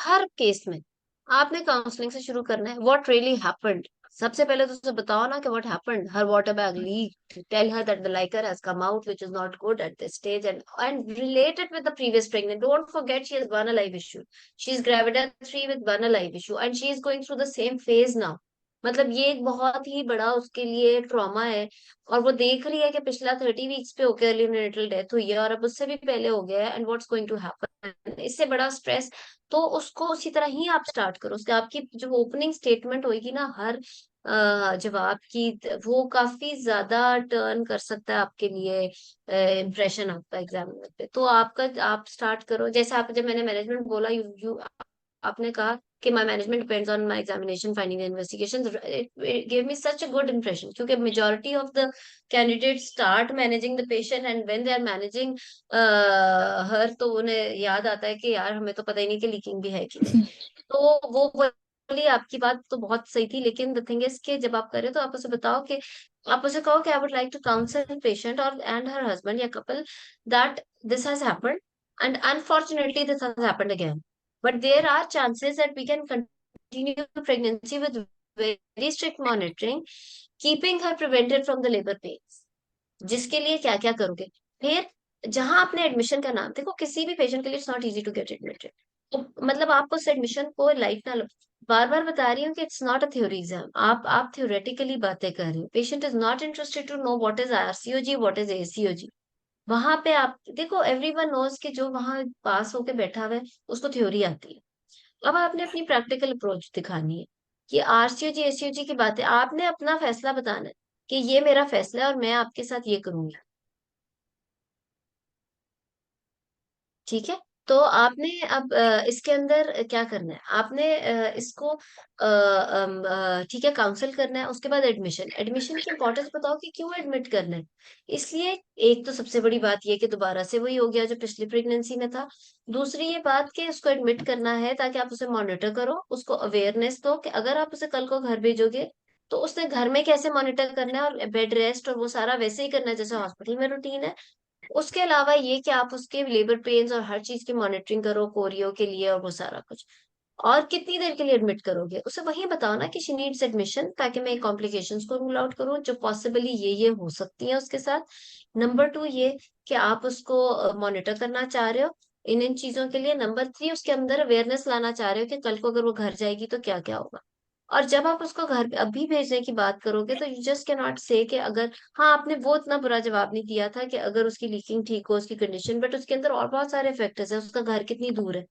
हर case में आपने counselling से शुरू करना है। व्हाट रियली हैपेंड, सबसे पहले तो उसे बताओ ना कि what happened, her water bag leak, tell her that the liquor has come out which is not good at this stage, and relate it with the previous pregnant. Don't forget she has one a life issue, she is gravid at 3 with one a life issue and she is going through the same phase now. मतलब ये एक बहुत ही बड़ा उसके लिए trauma है, और वो देख रही है कि पिछला 30 वीक्स पे होकर अर्ली न्यूनेटल डेथ हुई है और अब उससे भी पहले हो गया है, and what's going to happen, इससे बड़ा स्ट्रेस। तो उसको उसी तरह ही आप स्टार्ट करो, उसके आपकी जो ओपनिंग स्टेटमेंट होगी ना हर जवाब की, वो काफी ज्यादा टर्न कर सकता है आपके लिए इम्प्रेशन आपका एग्जाम पे। तो आप स्टार्ट करो, जैसे आप जब मैंने मैनेजमेंट बोला, यू आपने कहा कि my management depends on my examination finding investigation, it give me such a good impression, क्योंकि majority of the candidate start managing the patient and when they are managing her, तो उन्हें याद आता है कि यार हमें तो पता ही नहीं कि लीकिंग भी है कि नहीं। तो वो बोली आपकी बात तो बहुत सही थी, लेकिन द थिंग इज कि जब आप करें तो आप उसे बताओ कि आप उसे कहो कि I would like to counsel patient और एंड हर हस्बैंड या couple that this has happened and unfortunately this has happened again, but there are chances that we can continue pregnancy with very strict monitoring, keeping her prevented from the labour pains. जिसके लिए क्या क्या करोगे? फिर जहां आपने admission का नाम देखो, किसी भी पेशेंट के लिए it's not easy to get admitted, तो मतलब आप उस एडमिशन को लाइट ना लो। बार बार बता रही हूँ कि it's not a theory exam, आप थ्योरेटिकली बातें कर रहे हो, patient is not interested to know what is RCOG, what is ACOG. वहां पे आप देखो, एवरीवन नोज कि जो वहां पास होके बैठा हुआ है उसको थ्योरी आती है। अब आपने अपनी प्रैक्टिकल अप्रोच दिखानी है कि आरसीओजी एसीओजी की बातें आपने अपना फैसला बताना है कि ये मेरा फैसला है और मैं आपके साथ ये करूंगी। ठीक है, तो आपने अब इसके अंदर क्या करना है, आपने इसको ठीक है काउंसिल करना है। उसके बाद एडमिशन, एडमिशन की इंपॉर्टेंस बताओ कि क्यों एडमिट करना है। इसलिए एक तो सबसे बड़ी बात ये कि दोबारा से वही हो गया जो पिछली प्रेगनेंसी में था। दूसरी ये बात कि उसको एडमिट करना है ताकि आप उसे मॉनिटर करो, उसको अवेयरनेस दो कि अगर आप उसे कल को घर भेजोगे तो उसने घर में कैसे मॉनिटर करना है, और बेड रेस्ट और वो सारा वैसे ही करना है जैसे हॉस्पिटल में रूटीन है। उसके अलावा ये कि आप उसके लेबर पेन्स और हर चीज की मॉनिटरिंग करो कोरियो के लिए और वो सारा कुछ। और कितनी देर के लिए एडमिट करोगे उसे वही बताओ ना कि शी नीड्स एडमिशन, ताकि मैं कॉम्प्लिकेशंस को रूल आउट करूं जो पॉसिबली ये हो सकती है उसके साथ। नंबर 2 ये कि आप उसको मॉनिटर करना चाह रहे हो इन इन चीजों के लिए। नंबर 3 उसके अंदर अवेयरनेस लाना चाह रहे हो कि कल को अगर वो घर जाएगी तो क्या क्या होगा। और जब आप उसको घर पे अभी भेजने की बात करोगे तो यू जस्ट कैन नॉट से कि अगर, हाँ आपने वो इतना बुरा जवाब नहीं दिया था कि अगर उसकी लीकिंग ठीक हो उसकी कंडीशन, बट उसके अंदर और बहुत सारे फैक्टर्स है, उसका घर कितनी दूर है,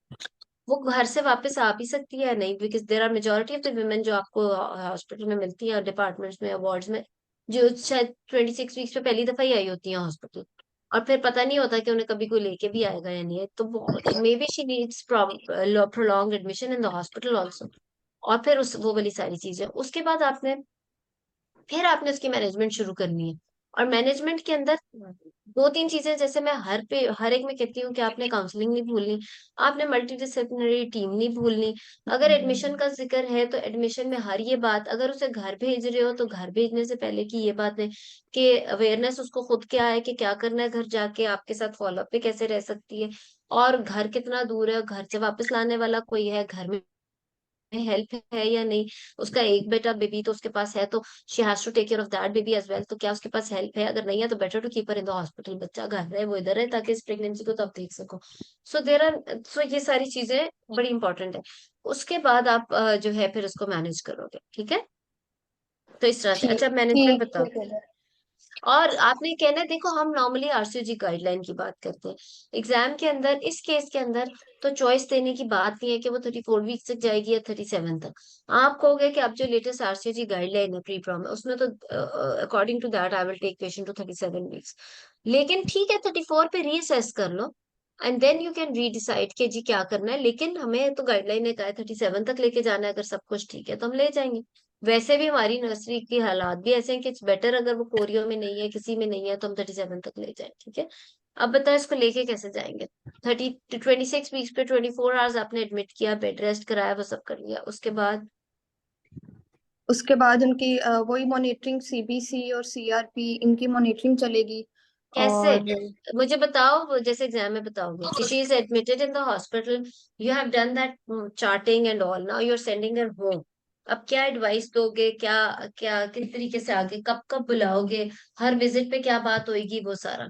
वो घर से वापस आ भी सकती है या नहीं, because there are majority of the women जो आपको हॉस्पिटल में मिलती है, डिपार्टमेंट्स में, वार्ड्स में, जो शायद 26 वीक्स पे पहली दफा ही आई होती है हॉस्पिटल, और फिर पता नहीं होता कि उन्हें कभी कोई लेके भी आएगा या नहीं है, तो may be she needs prolong admission in the hospital also. और फिर उस वो वाली सारी चीजें, उसके बाद फिर आपने उसकी मैनेजमेंट शुरू करनी है। और मैनेजमेंट के अंदर 2-3 चीजें, जैसे मैं हर एक में कहती हूँ कि आपने काउंसलिंग नहीं भूलनी, आपने मल्टी डिसिप्लिनरी टीम नहीं भूलनी। अगर एडमिशन का जिक्र है तो एडमिशन में हर ये बात, अगर उसे घर भेज रहे हो तो घर भेजने से पहले की ये बात है कि अवेयरनेस उसको खुद क्या है कि क्या करना है घर जाके, आपके साथ फॉलोअप पे कैसे रह सकती है, और घर कितना दूर है, घर से वापस लाने वाला कोई है, घर में हेल्प है या नहीं, उसका एक बेटा बेबी तो उसके पास है, तो she has to take care of that baby as well, तो क्या उसके पास हेल्प है, अगर नहीं है तो better to keep her in the hospital, बच्चा घर रहे वो इधर है ताकि इस प्रेगनेंसी को तो आप देख सको। सो ये सारी चीजें बड़ी इंपॉर्टेंट है। उसके बाद आप जो है फिर उसको मैनेज करोगे, ठीक है। तो इस तरह से, ठीक अच्छा मैनेजमेंट ठीक बताओ। ठीक है। और आपने कहना है, देखो हम नॉर्मली आरसीओजी गाइडलाइन की बात करते हैं एग्जाम के अंदर, इस केस के अंदर तो चॉइस देने की बात नहीं है कि वो 34 वीक्स तक जाएगी या 37 तक। आप कहोगे कि अब जो लेटेस्ट आरसीओजी गाइडलाइन है प्री प्रॉम में, उसमें तो according to that I will take patient to 37 weeks, लेकिन ठीक है 34 पे रीअसेस कर लो and then you can redecide कि जी क्या करना है, लेकिन हमें तो गाइडलाइन ने कहा है 37 तक लेके जाना है, अगर सब कुछ ठीक है तो हम ले जाएंगे। वैसे भी हमारी नर्सरी की हालात भी ऐसे हैं कि इट्स बेटर अगर वो कोरियो में नहीं है किसी में नहीं है तो हम 37 तक ले जाए, ठीक है। अब बताओ इसको लेके कैसे जाएंगे। 26 वीक्स पे 24 आवर्स आपने एडमिट किया, बेड रेस्ट कराया, वो सब कर लिया, उसके बाद उनकी वही मॉनिटरिंग सीबीसी और सीआरपी इनकी मॉनिटरिंग चलेगी। कैसे, और मुझे बताओ, वो जैसे एग्जाम में बताओगे कि she is admitted in the hospital, you have done that charting and all, now you are sending her home. अब क्या एडवाइस दोगे, क्या क्या किस तरीके से आगे, कब कब बुलाओगे, हर विजिट पे क्या बात होगी, वो सारा।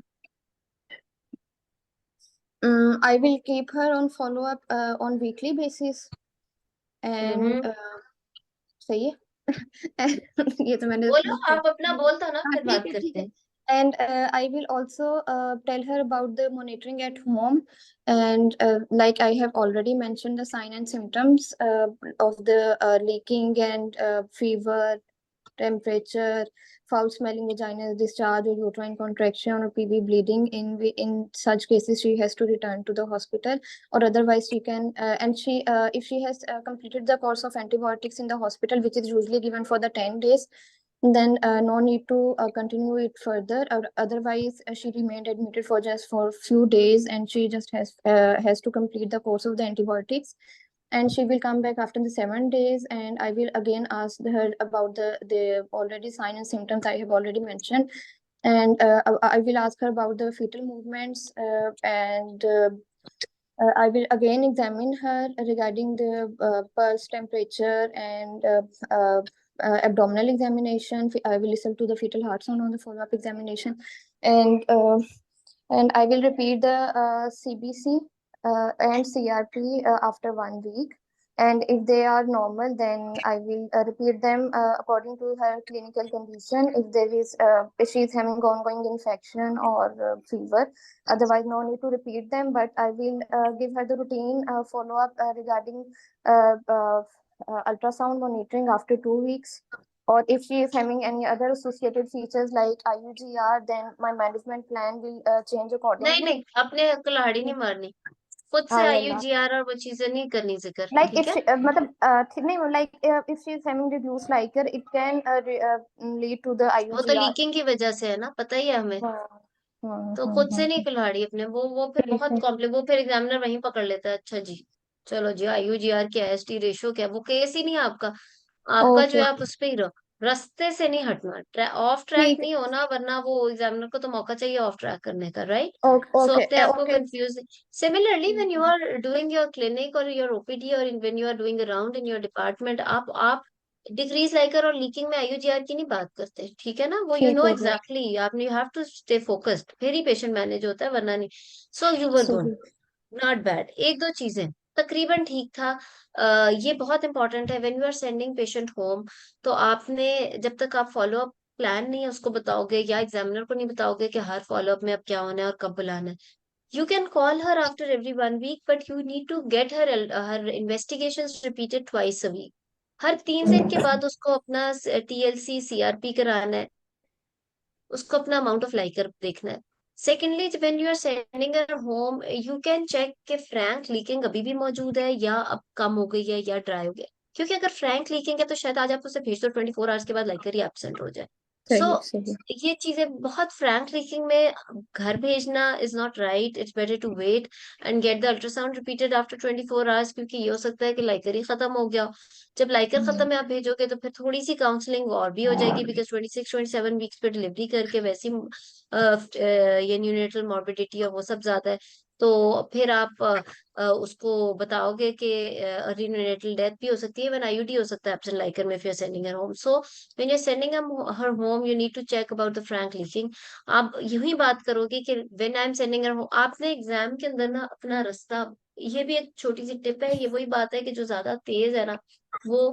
I will keep her on follow up on weekly basis and हम्म, सही है। ये तो मैंने बोलो, क्या आप अपना बोल दो ना, हाँ फिर ठीक बात है ठीक करते है। हैं। And I will also tell her about the monitoring at home, and like I have already mentioned the sign and symptoms of the leaking and fever, temperature, foul smelling vaginal discharge or uterine contraction or PV bleeding. In such cases she has to return to the hospital, or otherwise she can and she if she has completed the course of antibiotics in the hospital, which is usually given for the 10 days, then no need to continue it further, or otherwise she remained admitted for just for few days and she just has to complete the course of the antibiotics. and she will come back after the 7 days, and I will again ask her about the already sign and symptoms I have already mentioned, and I will ask her about the fetal movements, and I will again examine her regarding the pulse, temperature, and abdominal examination. I will listen to the fetal heart sound on the follow-up examination, and I will repeat the CBC and CRP after 1 week. And if they are normal, then I will repeat them according to her clinical condition. If she is having ongoing infection or fever, otherwise no need to repeat them. But I will give her the routine follow-up regarding ultrasound monitoring after 2 weeks. Or if she is having any other associated features like IUGR, then my management plan will change नहीं accordingly. नहीं, अपने कुल्हाड़ी नहीं मारनी, खुद से हाँ, IUGR और वो चीजें नहीं करनी जिक्र, like ठीक if है? she मतलब नहीं, like if she is having reduced liker, it can lead to the वो तो IUGR. लीकिंग की वजह से है ना, पता ही है हमें। हाँ, हाँ, तो हाँ, खुद से हाँ, नहीं कुल्हाड़ी अपने, वो फिर ठीक बहुत है, कॉम्प्लिकेट, वो फिर एग्जामिनर वहीं पकड़ लेता है। अच्छा जी, चलो जी, IUGR क्या है, ST रेशो क्या है, वो केस ही नहीं है आपका। आपका जो ओके, है आप उस पे ही रहो, रास्ते से नहीं हटना, ऑफ ट्रैक ठीक, नहीं होना, वरना वो एग्जामिनर को तो मौका चाहिए ऑफ ट्रैक करने का, राइट? ओके, सो ओके, अपने आप को okay, confuse. Similarly when you are doing your clinic और योर OPD और when you are doing around in your department, आप डिक्रीज लाइकर और लीकिंग में IUGR की नहीं बात करते, ठीक है ना? वो यू ठीक नो हो गया, एग्जैक्टली, आपने you have to stay focused, फिर ही पेशेंट मैनेज होता है, वरना नहीं। सो यू वर गुड, सही, नॉट बैड। एक दो चीजें तकरीबन ठीक था। ये बहुत इंपॉर्टेंट है when you are sending patient home, तो आपने जब तक आप फॉलो अप प्लान नहीं है उसको बताओगे, या एग्जामिनर को नहीं बताओगे कि हर फॉलो अप में अब क्या होना है और कब बुलाना है, you can call her after every 1 week, but you need to get her investigations repeated twice a week. हर 3 दिन के बाद उसको अपना TLC CRP कराना है, उसको अपना अमाउंट ऑफ लाइकर देखना है। Secondly, when you are sending her home, you can check कि फ्रैंक लीकिंग अभी भी मौजूद है या अब कम हो गई है या ड्राई हो गया, क्योंकि अगर फ्रैंक लीकिंग है तो शायद आज आप उसे भेज दो, 24 आवर्स के बाद लाइकर ही एब्सेंट हो जाए। सो सही, सही, ये चीजें बहुत, फ्रैंक लीकिंग में घर भेजना is not right, it's better to wait and get the ultrasound repeated after 24 hours, क्योंकि ये हो सकता है कि लाइकर ही खत्म हो गया हो। जब लाइकर खत्म है आप भेजोगे तो फिर थोड़ी सी काउंसलिंग और भी हो जाएगी, बिकॉज 26-27 वीक्स पे डिलीवरी करके वैसे ही ये न्यूनेटल मॉर्बिडिटी और वो सब ज्यादा है। तो फिर आप उसको बताओगे कि अर्ली न्यूनेटल डेथ भी हो सकती है, इवन IUD हो सकता है एब्सेंट लाइकर में, फिर sending her home. So when you are sending her home, you need to check about the frank leaking. आप यूं ही बात करोगे कि when I am sending her home, आपने एग्जाम के अंदर ना अपना रास्ता, ये भी एक छोटी सी टिप है, ये वही बात है कि जो ज्यादा तेज है ना वो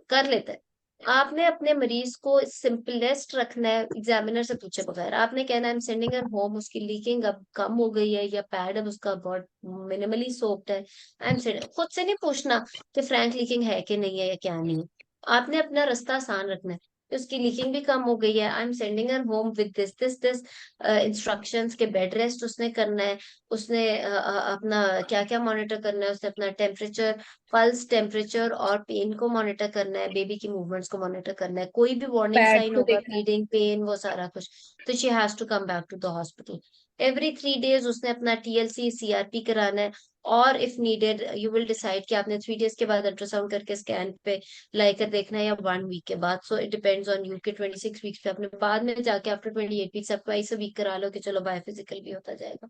कर लेता है। आपने अपने मरीज को सिंपलेस्ट रखना है, एग्जामिनर से पूछे बगैर। आपने कहना है आई एम सेंडिंग हर होम, उसकी लीकिंग अब कम हो गई है या पैड अब उसका बहुत मिनिमली सोप्ड है, आई एम सेंडिंग। खुद से नहीं पूछना कि फ्रैंक लीकिंग है कि नहीं है या क्या नहीं है। आपने अपना रास्ता आसान रखना है कि उसकी लीकिंग भी कम हो गई है, आई am sending her home with this this this instructions के बेड रेस्ट उसने करना है, उसने अपना क्या क्या मॉनिटर करना है, उसने अपना टेम्परेचर, पल्स, टेम्परेचर और पेन को मॉनिटर करना है, बेबी की मूवमेंट्स को मॉनिटर करना है, कोई भी वार्निंग पैड साइन को होगा, देखना है। ब्लीडिंग, पेन, वो सारा कुछ, तो she has to come back to the hospital. Every 3 days उसने अपना TLC CRP कराना है, और if needed you will decide कि आपने 3 days के बाद अल्ट्रासाउंड करके स्कैन पे लाइकर देखना है या 1 week के बाद। So it depends on you के 26 वीक्स पे आपने बाद में जाके आफ्टर 28 वीक्स आप ट्वाइस अ वीक करा लो कि चलो बायोफिजिकल भी होता जाएगा।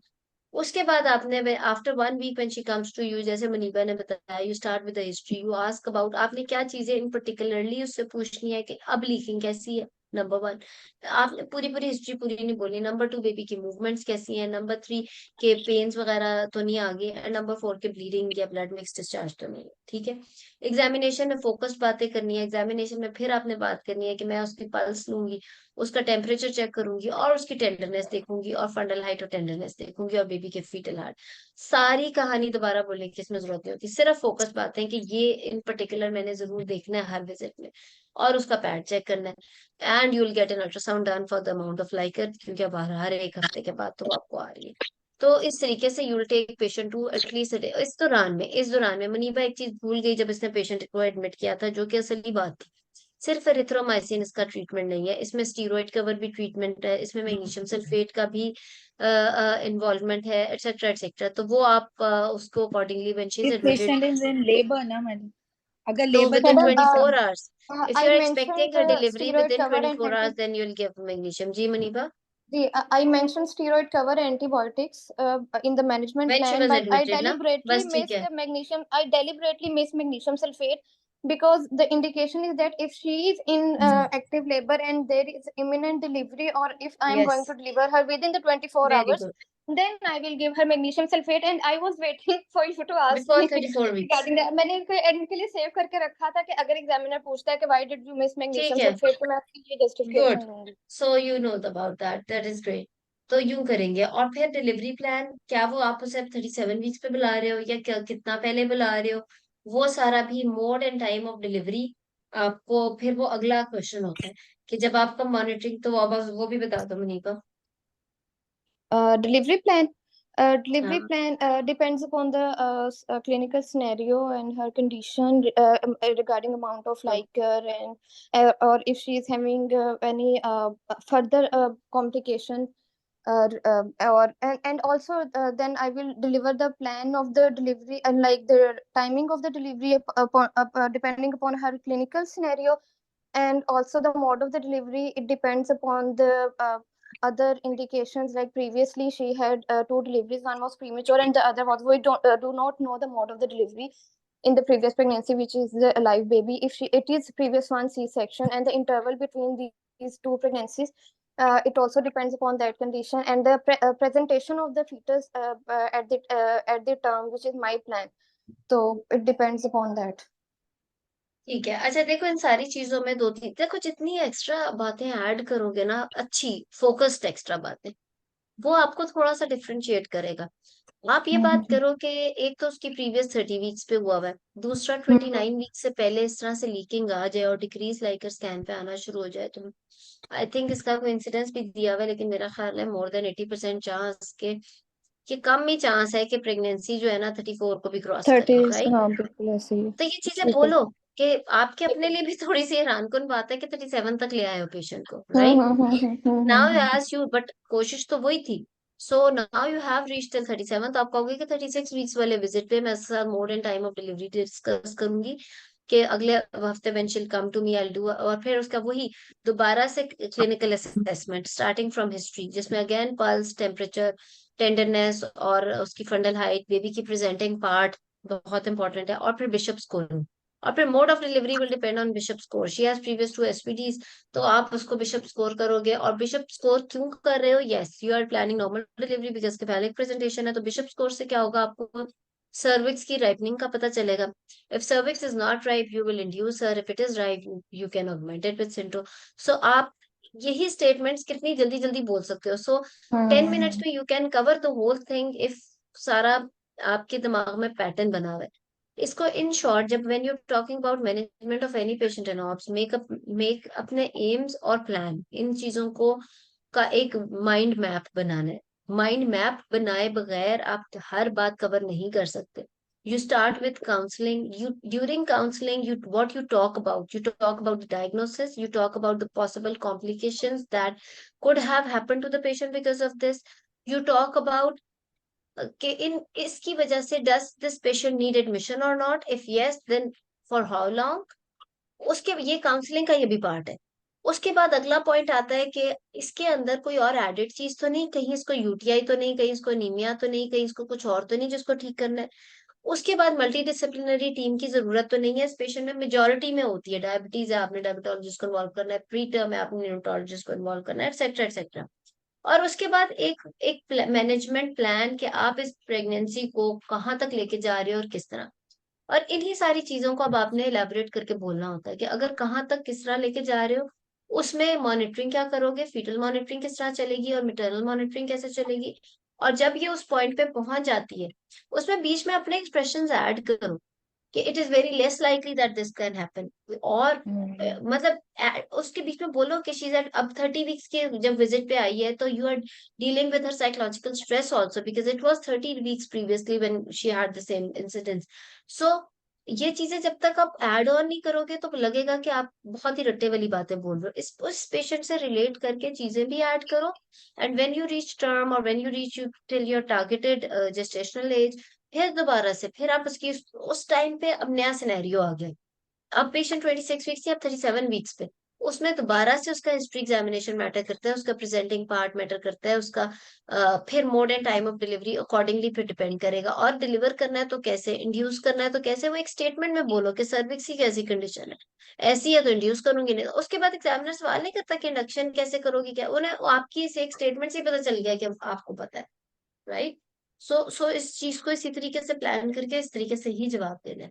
उसके बाद आपने after 1 week when she comes to you, जैसे मुनीबा ने बताया, you start with the history, you ask about आपने क्या चीजें इन पर्टिकुलरली उससे पूछनी है कि अब लीकिंग कैसी है, नंबर 1। आपने पूरी पूरी हिस्ट्री पूरी नहीं बोली। नंबर 2, बेबी की मूवमेंट्स कैसी हैं। नंबर 3, के पेन्स वगैरह तो नहीं आ गई। एंड नंबर 4, के ब्लीडिंग या ब्लड मिक्स डिस्चार्ज तो नहीं है, ठीक है। एग्जामिनेशन में फोकस्ड बातें करनी है। एग्जामिनेशन में फिर आपने बात करनी है कि मैं उसकी पल्स लूंगी, उसका टेम्परेचर चेक करूंगी और उसकी टेंडरनेस देखूंगी और फंडल हाइट और टेंडरनेस देखूंगी और बेबी के फीटल हार्ट। सारी कहानी दोबारा बोलने की इसमें जरूरत नहीं होती, सिर्फ फोकस बातें कि ये इन पर्टिकुलर मैंने जरूर देखना है हर विजिट में, और उसका पैड चेक करना है। And you will get an ultrasound done for the amount of Likert, क्योंकि अब हर एक हफ्ते के बाद तो वो आपको आ रही है। तो इस तरीके से you will take patient to at least इस दौरान में मुनीबा एक चीज भूल गई जब इसने पेशेंट को एडमिट किया था, जो कि असली बात थी। सिर्फ एरिथ्रोमाइसिन इसका ट्रीटमेंट नहीं है, इसमें स्टीरॉयड कवर भी ट्रीटमेंट है, इसमें मैग्नीशियम सल्फेट का भी इन्वॉल्वमेंट है, एटसेट्रा एटसेट्रा। तो वो आप उसको accordingly when she is This admitted, patient is in labor ना मैडम, अगर तो labor within Madam, 24 hours, if I you are mentioned expecting her the delivery steroid within cover and 24 hours, then you'll give magnesium. Ji Maniba, I mentioned steroid cover antibiotics in the management when she plan, was but I admitted ना, deliberately बस ठीक missed है, the magnesium. I deliberately missed magnesium sulfate because the indication is that if she is in active labor and there is imminent delivery, or if I am going yes, to deliver her within the 24 very hours, good, then I will give her magnesium sulfate. And I was waiting for you to ask before me 34 weeks, regarding that. मैंने इसको admit के लिए save करके रखा था कि अगर examiner पूछता है कि why did you miss ठीक magnesium है, sulfate, तो मैं आपके लिए गुड, justification दूंगी. so you know about that, that is great। तो यूं करेंगे, और फिर डिलीवरी प्लान क्या वो आप उसे 37 वीक्स पे बुला रहे हो या क्या, कितना पहले बुला रहे हो, वो सारा भी mode and time of delivery आपको, फिर वो अगला क्वेश्चन होता है कि जब आपका मॉनिटरिंग, तो वो भी बता दो मनीका। Delivery plan. Delivery हाँ, plan depends upon the clinical scenario and her condition regarding amount of तो liquor, and or if she is having any further complication, and also then I will deliver the plan of the delivery, and like the timing of the delivery depending upon her clinical scenario, and also the mode of the delivery. It depends upon the other indications. Like previously she had two deliveries, one was premature and the other was, we do not know the mode of the delivery in the previous pregnancy, which is the live baby. If it is previous one C-section, and the interval between these two pregnancies, it also depends upon that condition, and the presentation of the fetus at the term, which is my plan. So it depends upon that. ठीक है। अच्छा देखो, इन सारी चीजों में दो तीन देखो, जितनी एक्स्ट्रा बातें ऐड करोगे ना, अच्छी फोकस्ड एक्स्ट्रा बातें, वो आपको थोड़ा सा डिफरेंशिएट करेगा। आप ये बात करो कि एक तो उसकी प्रीवियस 30 वीक्स पे हुआ हुआ है, दूसरा 29 वीक से पहले इस तरह से लीकिंग आ जाए और डिक्रीज लाइकर स्कैन पे आना शुरू हो जाए, तो आई थिंक इसका कोई इंसिडेंस भी दिया हुआ है, लेकिन मेरा ख्याल है मोर देन 80% चांस के, ये कम ही चांस है कि प्रेगनेंसी जो है ना 34 को भी क्रॉस करे, 30, राइट। हाँ बिल्कुल ऐसे ही है. तो ये चीजें ठीक है. बोलो कि आपके अपने लिए भी थोड़ी सी हैरानकुन बात है कि 37 तक ले आए हो पेशेंट को, right. Now as you, but कोशिश तो वही थी। So now you have reach till 37, तो आप कहोगे कि 36 वीक्स वाले विजिट पे मैं mode and time of delivery discuss करूंगी कि अगले हफ्ते when she will come to me I will do, और फिर उसका वही दोबारा से clinical assessment starting from history, जिसमें अगेन पल्स, टेम्परेचर, टेंडरनेस और उसकी फंडल हाइट, बेबी की प्रेजेंटिंग पार्ट बहुत इंपॉर्टेंट है, और फिर बिशप स्कोरिंग, और फिर mode of delivery will depend on Bishop score. She has previous two SPDs, तो आप उसको बिशप स्कोर करोगे। और बिशप स्कोर क्यों कर रहे हो? Yes, you are planning normal delivery because cephalic presentation है, तो बिशप स्कोर से क्या होगा, आपको सर्विक्स की राइपनिंग का पता चलेगा। If cervix is not ripe you will induce her, if it is ripe you can augment it with synto. So आप यही स्टेटमेंट्स कितनी जल्दी जल्दी बोल सकते हो। सो 10 मिनट्स में you can cover the whole thing if सारा आपके दिमाग में पैटर्न बना हुआ है। इसको इन शॉर्ट, जब when you talking about management of any patient and ops, make अपने एम्स और प्लान, इन चीजों को का एक माइंड मैप बनाना है। माइंड मैप बनाए बगैर आप हर बात कवर नहीं कर सकते। You start with counseling. During counseling, what you talk about. You talk about the diagnosis. You talk about the possible complications that could have happened to the patient because of this. You talk about कि इन इसकी वजह से does this patient need admission or not? If yes, then for how long? उसके ये counselling का ये भी part है। उसके बाद अगला पॉइंट आता है कि इसके अंदर कोई और एडेड चीज तो नहीं, कहीं इसको यूटीआई तो नहीं, कहीं इसको एनीमिया तो नहीं, कहीं इसको कुछ और तो नहीं जिसको ठीक करना है। उसके बाद मल्टी डिसिप्लिनरी टीम की जरूरत तो नहीं है इस पेशेंट में, मेजोरिटी में होती है। डायबिटीज है, आपने डायबिटोलॉजिस्ट को इन्वॉल्व करना है, प्री टर्म है, आपने न्यूरोलॉजिस्ट को इन्वॉल्व करना है, एक्सेट्रा एक्सेट्रा। और उसके बाद एक एक मैनेजमेंट प्लान कि आप इस प्रेगनेंसी को कहाँ तक लेके जा रहे हो और किस तरह। और इन्हीं सारी चीजों को अब आपने इलेबोरेट करके बोलना होता है कि अगर कहाँ तक किस तरह लेके जा रहे हो, उसमें मॉनिटरिंग क्या करोगे, फीटल मॉनिटरिंग किस तरह चलेगी और मिटरनल मॉनिटरिंग कैसे चलेगी। और जब ये उस पॉइंट पे पहुंच जाती है, उसमें बीच में अपने एक्सप्रेशंस ऐड करो कि it is very less likely that this can happen. और मतलब उसके बीच में बोलो कि शी इज एट अब 30 वीक्स के जब विजिट पे आई है, तो you are dealing with her psychological stress also because it was 30 weeks previously when she had the same incidents. So ये चीजें जब तक आप ऐड ऑन नहीं करोगे तो लगेगा कि आप बहुत ही रट्टे वाली बातें बोल रहे हो। इस उस पेशेंट से रिलेट करके चीजें भी ऐड करो, and when you reach term और when you reach you till your targeted gestational age, फिर दोबारा से फिर आप उसकी उस टाइम पे अब नया सिनेरियो आ गया। अब पेशेंट 26 वीक्स या 37 वीक्स पे, उसमें दोबारा से उसका हिस्ट्री एग्जामिनेशन मैटर करता है, उसका प्रेजेंटिंग पार्ट मैटर करता है, उसका फिर mode and time of delivery accordingly फिर डिपेंड करेगा। और डिलीवर करना है तो कैसे, इंड्यूस करना है तो कैसे, वो एक स्टेटमेंट में बोलो कि सर्विक्स की कैसी कंडीशन है, ऐसी है तो इंड्यूस करूंगी, नहीं तो उसके बाद एग्जामिनर सवाल नहीं करता कि इंडक्शन कैसे करोगी, क्या उन्हें आपकी इस एक स्टेटमेंट से ही पता चल गया कि आपको पता है, राइट। सो इस चीज को इसी तरीके से प्लान करके इस तरीके से ही जवाब देना है।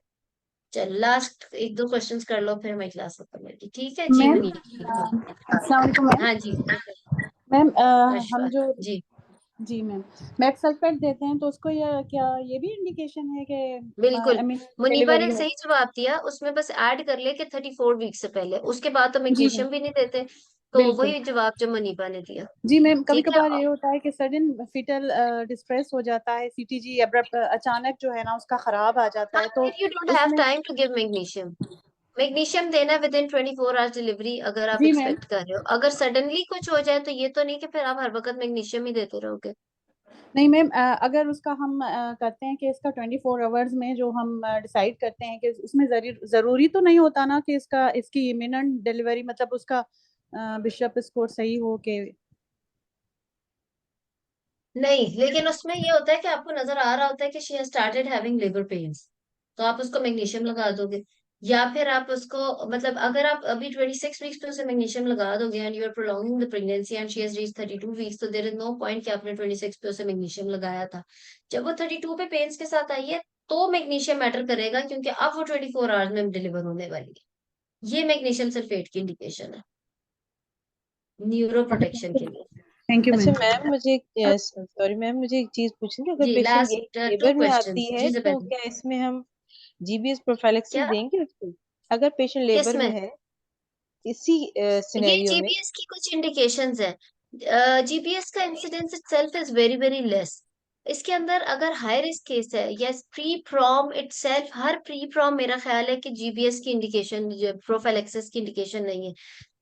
चल लास्ट एक दो क्वेश्चंस कर लो, फिर हमारी क्लास खत्म होगी, ठीक है जी। मैम मुनीबा, अस्सलाम वालेकुम मैम। हाँ जी मैम हम अशफाक जो जी, जी मैम मैक्स सल्फेट देते हैं तो उसको ये भी इंडिकेशन है कि बिल्कुल। मुनीबा ने डिलीवरी हो। सही जवाब दिया, उसमें बस ऐड कर ले कि 34 वीक से पहले, उसके बाद तो जी मैम मैग्नीशियम भी नहीं देते। तो बिल्कुल। वही जवाब जो मुनीबा ने दिया, जी मैम कभी ठीक है। कभार ये होता है कि सडन फीटल डिस्ट्रेस हो जाता है, सीटीजी अब्रप्ट अचानक जो है ना उसका खराब आ जाता हाँ, है, तो फिर यू डोंट हैव उसमें time to give magnesium. Magnesium देना विद इन 24 आवर्स डिलीवरी अगर आप जी मैम। एक्सपेक्ट कर रहे हो। अगर सडनली कुछ हो जाए तो ये तो नहीं कि फिर आप हर वक्त मैग्नीशियम ही देते रहोगे। नहीं मैम अगर उसका हम करते हैं कि इसका 24 आवर्स में जो हम डिसाइड करते हैं कि उसमें जरूरी तो नहीं होता ना कि इसकी इमिनेंट डिलीवरी, मतलब उसका बिशप स्कोर सही हो के। नहीं, लेकिन उसमें ये होता है कि आपको नजर आ रहा होता है कि she has started having liver pains, तो आप उसको मैग्नीशियम लगा दोगे। या फिर आप उसको मतलब अगर आप अभी 26 वीक्स पे उसे मैग्नीशियम लगा दोगे and you are prolonging the pregnancy and she has reached 32 weeks, तो देयर इज नो पॉइंट कि आपने 26 पे उसे मैग्नीशियम लगाया था। जब वो 32 पे पेन्स के साथ आई है तो मैग्नीशियम मैटर करेगा, क्योंकि अब वो 24 आवर्स में डिलीवर होने वाली है। ये मैग्नीशियम सल्फेट की इंडिकेशन है न्यूरो प्रोटेक्शन के लिए। थैंक यू अच्छा मैम। मैम मुझे सॉरी मैम मुझे एक चीज पूछनी थी, अगर जी पेशेंट लास्ट यही 2 लेबर में आती क्वेश्चंस है जी तो जबेद। क्या इसमें हम जीबीएस प्रोफाइलेक्सिस क्या, देंगे उसको? अगर पेशेंट लेबर में किसमें? है इसी ये सिनेरियो में। जीपीएस की कुछ इंडिकेशंस है। जीपीएस का incidence itself is very very less. इसके अंदर अगर हाई रिस्क केस है, यस प्री प्रॉम इटसेल्फ, हर प्री प्रॉम मेरा ख्याल है कि जीबीएस की इंडिकेशन, प्रोफाइलेक्सिस की इंडिकेशन नहीं है।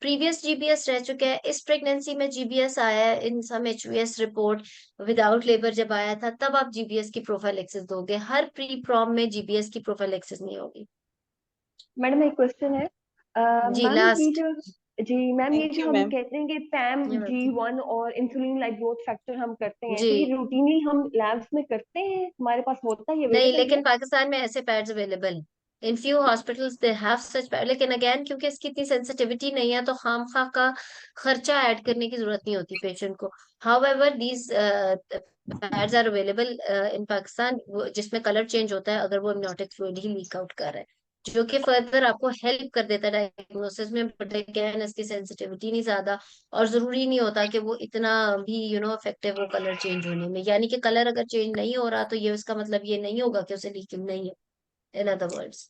प्रीवियस जीबीएस रह चुका है, इस प्रेगनेंसी में जीबीएस आया है इन सम एचवीएस रिपोर्ट विदाउट लेबर जब आया था, तब आप जीबीएस की प्रोफाइलेक्सिस दोगे। हर प्री प्रॉम में जीबीएस की प्रोफाइलेक्सिस नहीं होगी। मैडम एक क्वेश्चन है जी मैम, ये लास्ट। जो जी मैम ये थैंक जो यू हम मैम। कहते हैं कि पैम G1 और इंसुलिन लाइक ग्रोथ फैक्टर हम करते हैं, जी तो ये रूटीनली हम लैब्स में करते हैं, हमारे पास होता है, ये नहीं, अवेलेबल है? लेकिन पाकिस्तान में ऐसे पैड्स अवेलेबल हैं। In few hospitals they have such pad, लेकिन अगेन क्योंकि इसकी इतनी सेंसिटिविटी नहीं है तो खामखा का खर्चा ऐड करने की जरूरत नहीं होती पेशेंट को। However these pads are available in Pakistan, जिसमें कलर चेंज होता है अगर वो एमनियोटिक फ्लूइड ही लीक आउट कर रहा है, जो कि फर्दर आपको हेल्प कर देता है डायग्नोसिस में। बट अगेन इसकी सेंसिटिविटी नहीं ज्यादा, और जरूरी नहीं होता कि वो इतना भी इफेक्टिव हो कलर चेंज होने में। यानी कि कलर अगर चेंज नहीं हो रहा तो ये उसका मतलब ये नहीं होगा कि उसे लीकिंग नहीं है, इन अदर वर्ड्स।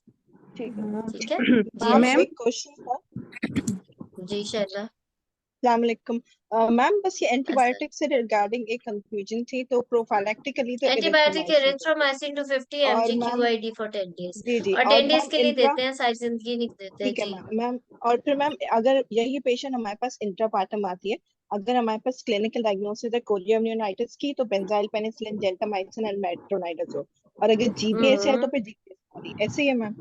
ठीक है। ठीक है जी मैम मैम एक क्वेश्चन था। जी शैला। अस्सलाम वालेकुम। मैम बस ये अच्छा, एंटीबायोटिक से रिगार्डिंग एक कंफ्यूजन थी, तो प्रोफाइलेक्टिकली तो एंटीबायोटिक इरिथ्रोमाइसिन करते एरिथ्रोमाइसिन 250 हैं और mg ma'am QID for 10 days, जी जी और और 10 डेज मैम के लिए इंट्रा देते हैं, सारी जिंदगी नहीं देते हैं ठीक है जी। मैम। और फिर मैम अगर यही पेशेंट हमारे पास इंट्रापार्टम आती है, अगर हमारे पास क्लिनिकल डायग्नोसिस है कोरियोम्नियोनाइटिस की, तो बेंजाइल पेनिसिलिन जेल्टामाइसिन एंड मेट्रोनाइडाजोल, और अगर जीबीएस है तो हम्म, फिर जीबीएस वाली, ऐसे ही है मैम?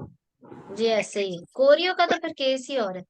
जी ऐसे ही है। कोरियो का तो फिर केस ही और है।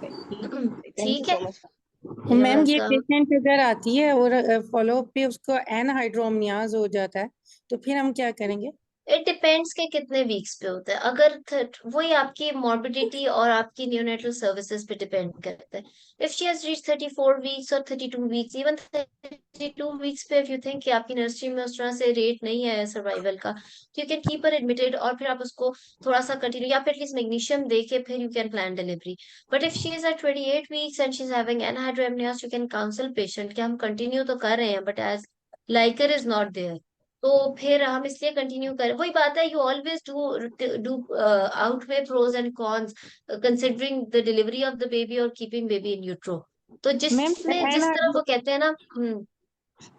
थैंक यू ठीक है, सो मच। you're मैम ये welcome। पेशेंट अगर आती है और फॉलो अप पे उसको एनहाइड्रोमनियाज हो जाता है तो फिर हम क्या करेंगे? इट डिपेंड्स के कितने वीक्स पे होता है। अगर वही आपकी मॉर्बिडिटी और आपकी न्यूनेटल सर्विसेज पे डिपेंड करता है। If she has reach 34 weeks और 32 वीक्स, इवन 32 वीक्स पे इफ यू थिंक कि आपकी नर्सरी में उस तरह से रेट नहीं है सर्वाइवल का, तो you can keep her admitted और फिर आप उसको थोड़ा सा कंटिन्यू या फिर एटलीस्ट मैग्नीशियम दे के फिर you can plan delivery. But if she is at 28 weeks and she is having anhydramnios, you can counsel patient कि हम कंटिन्यू तो कर रहे हैं but as liquor is not there, तो फिर हम इसलिए कंटिन्यू करें। वही बात है, you always do outweigh pros and cons considering the delivery of the baby और कीपिंग बेबी इन यूट्रो। तो मैम जिसमें जिस तरह वो कहते हैं ना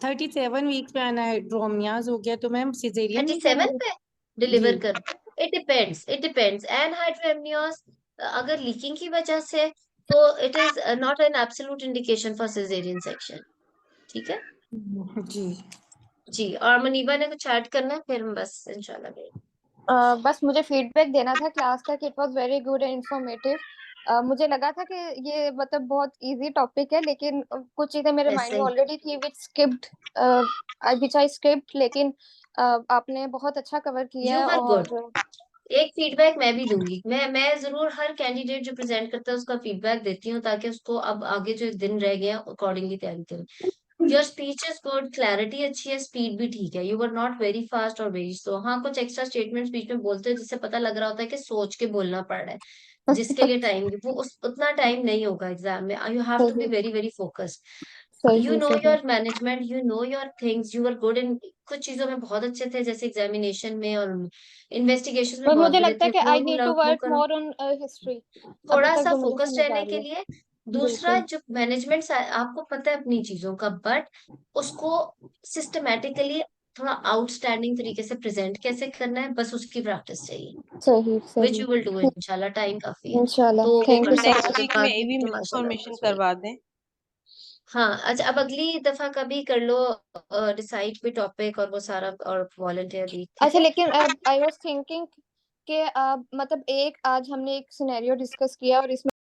37 वीक्स पे एनहाइड्रोमनियाज हो गया तो मैम सिजेरियन नहीं 37 करेंगे? पे जी डिलीवर कर, इट डिपेंड्स एनहाइड्रोएमनियोस अगर लीकिंग की वजह से, तो it is not an absolute indication for caesarean section. ठीक है जी। जी। और मनीबा ने कुछ ऐड करना है, फिर हम बस इंशाल्लाह करेंगे। बस मुझे फीडबैक देना था क्लास का कि it was very good and informative. मुझे लगा था कि ये मतलब बहुत इजी टॉपिक है, लेकिन कुछ चीजें मेरे माइंड ऐसे में ही ऑलरेडी थी विच आई स्किप्ड, लेकिन आपने बहुत अच्छा कवर किया यू है। Were good. और एक फीडबैक मैं भी दूंगी, मैं जरूर हर कैंडिडेट जो प्रेजेंट करता है उसका फीडबैक देती हूँ, ताकि उसको अब आगे जो दिन रह गया अकॉर्डिंगली तैयारी करें। Your speech is good, clarity अच्छी है, स्पीड भी ठीक है, you were not very fast और वेरी स्लो। हाँ, कुछ एक्स्ट्रा स्टेटमेंट्स बीच में बोलते हो जिससे पता लग रहा होता है कि सोच के बोलना पड़ रहा है, जिसके लिए टाइम वो उतना टाइम नहीं होगा एग्जाम में। यू हैव टू बी सही वेरी वेरी फोकस्ड। यू सही नो सही your management, you know your things, you are good in कुछ चीजों में बहुत अच्छे थे, जैसे एग्जामिनेशन में और इन्वेस्टिगेशन में पर बहुत मुझे बुरे लगता थे। है कि वो I rule need to out no work करो, मोर ऑन हिस्ट्री, अभी थोड़ा तक सा जो मुझे फोकस्ड समझ आ रहने रही के है। लिए। दूसरा, बिल्कुल जो मैनेजमेंट आपको पता है अपनी चीजों का, बट उसको सिस्टमेटिकली थोड़ा आउटस्टैंडिंग तरीके से प्रेजेंट कैसे करना है, बस उसकी प्रैक्टिस चाहिए, सही विच सही यू विल डू इंशाल्लाह। टाइम काफी है, इंशाल्लाह। तो वो थैंक कर यू सो सकते नेक्स्ट हो। मच। वीक में बाकी ये भी तो माशाल्लाह इंफॉर्मेशन बस वही। करवा दें। हाँ अच्छा, अब अगली दफा कभी कर लो डिसाइड भी टॉपिक और वो सारा, और वॉलंटियर भी, ठीक अच्छा, है। लेकिन आई वाज थिंकिंग कि मतलब एक आज हमने एक सिनेरियो डिस्कस किया और इसमें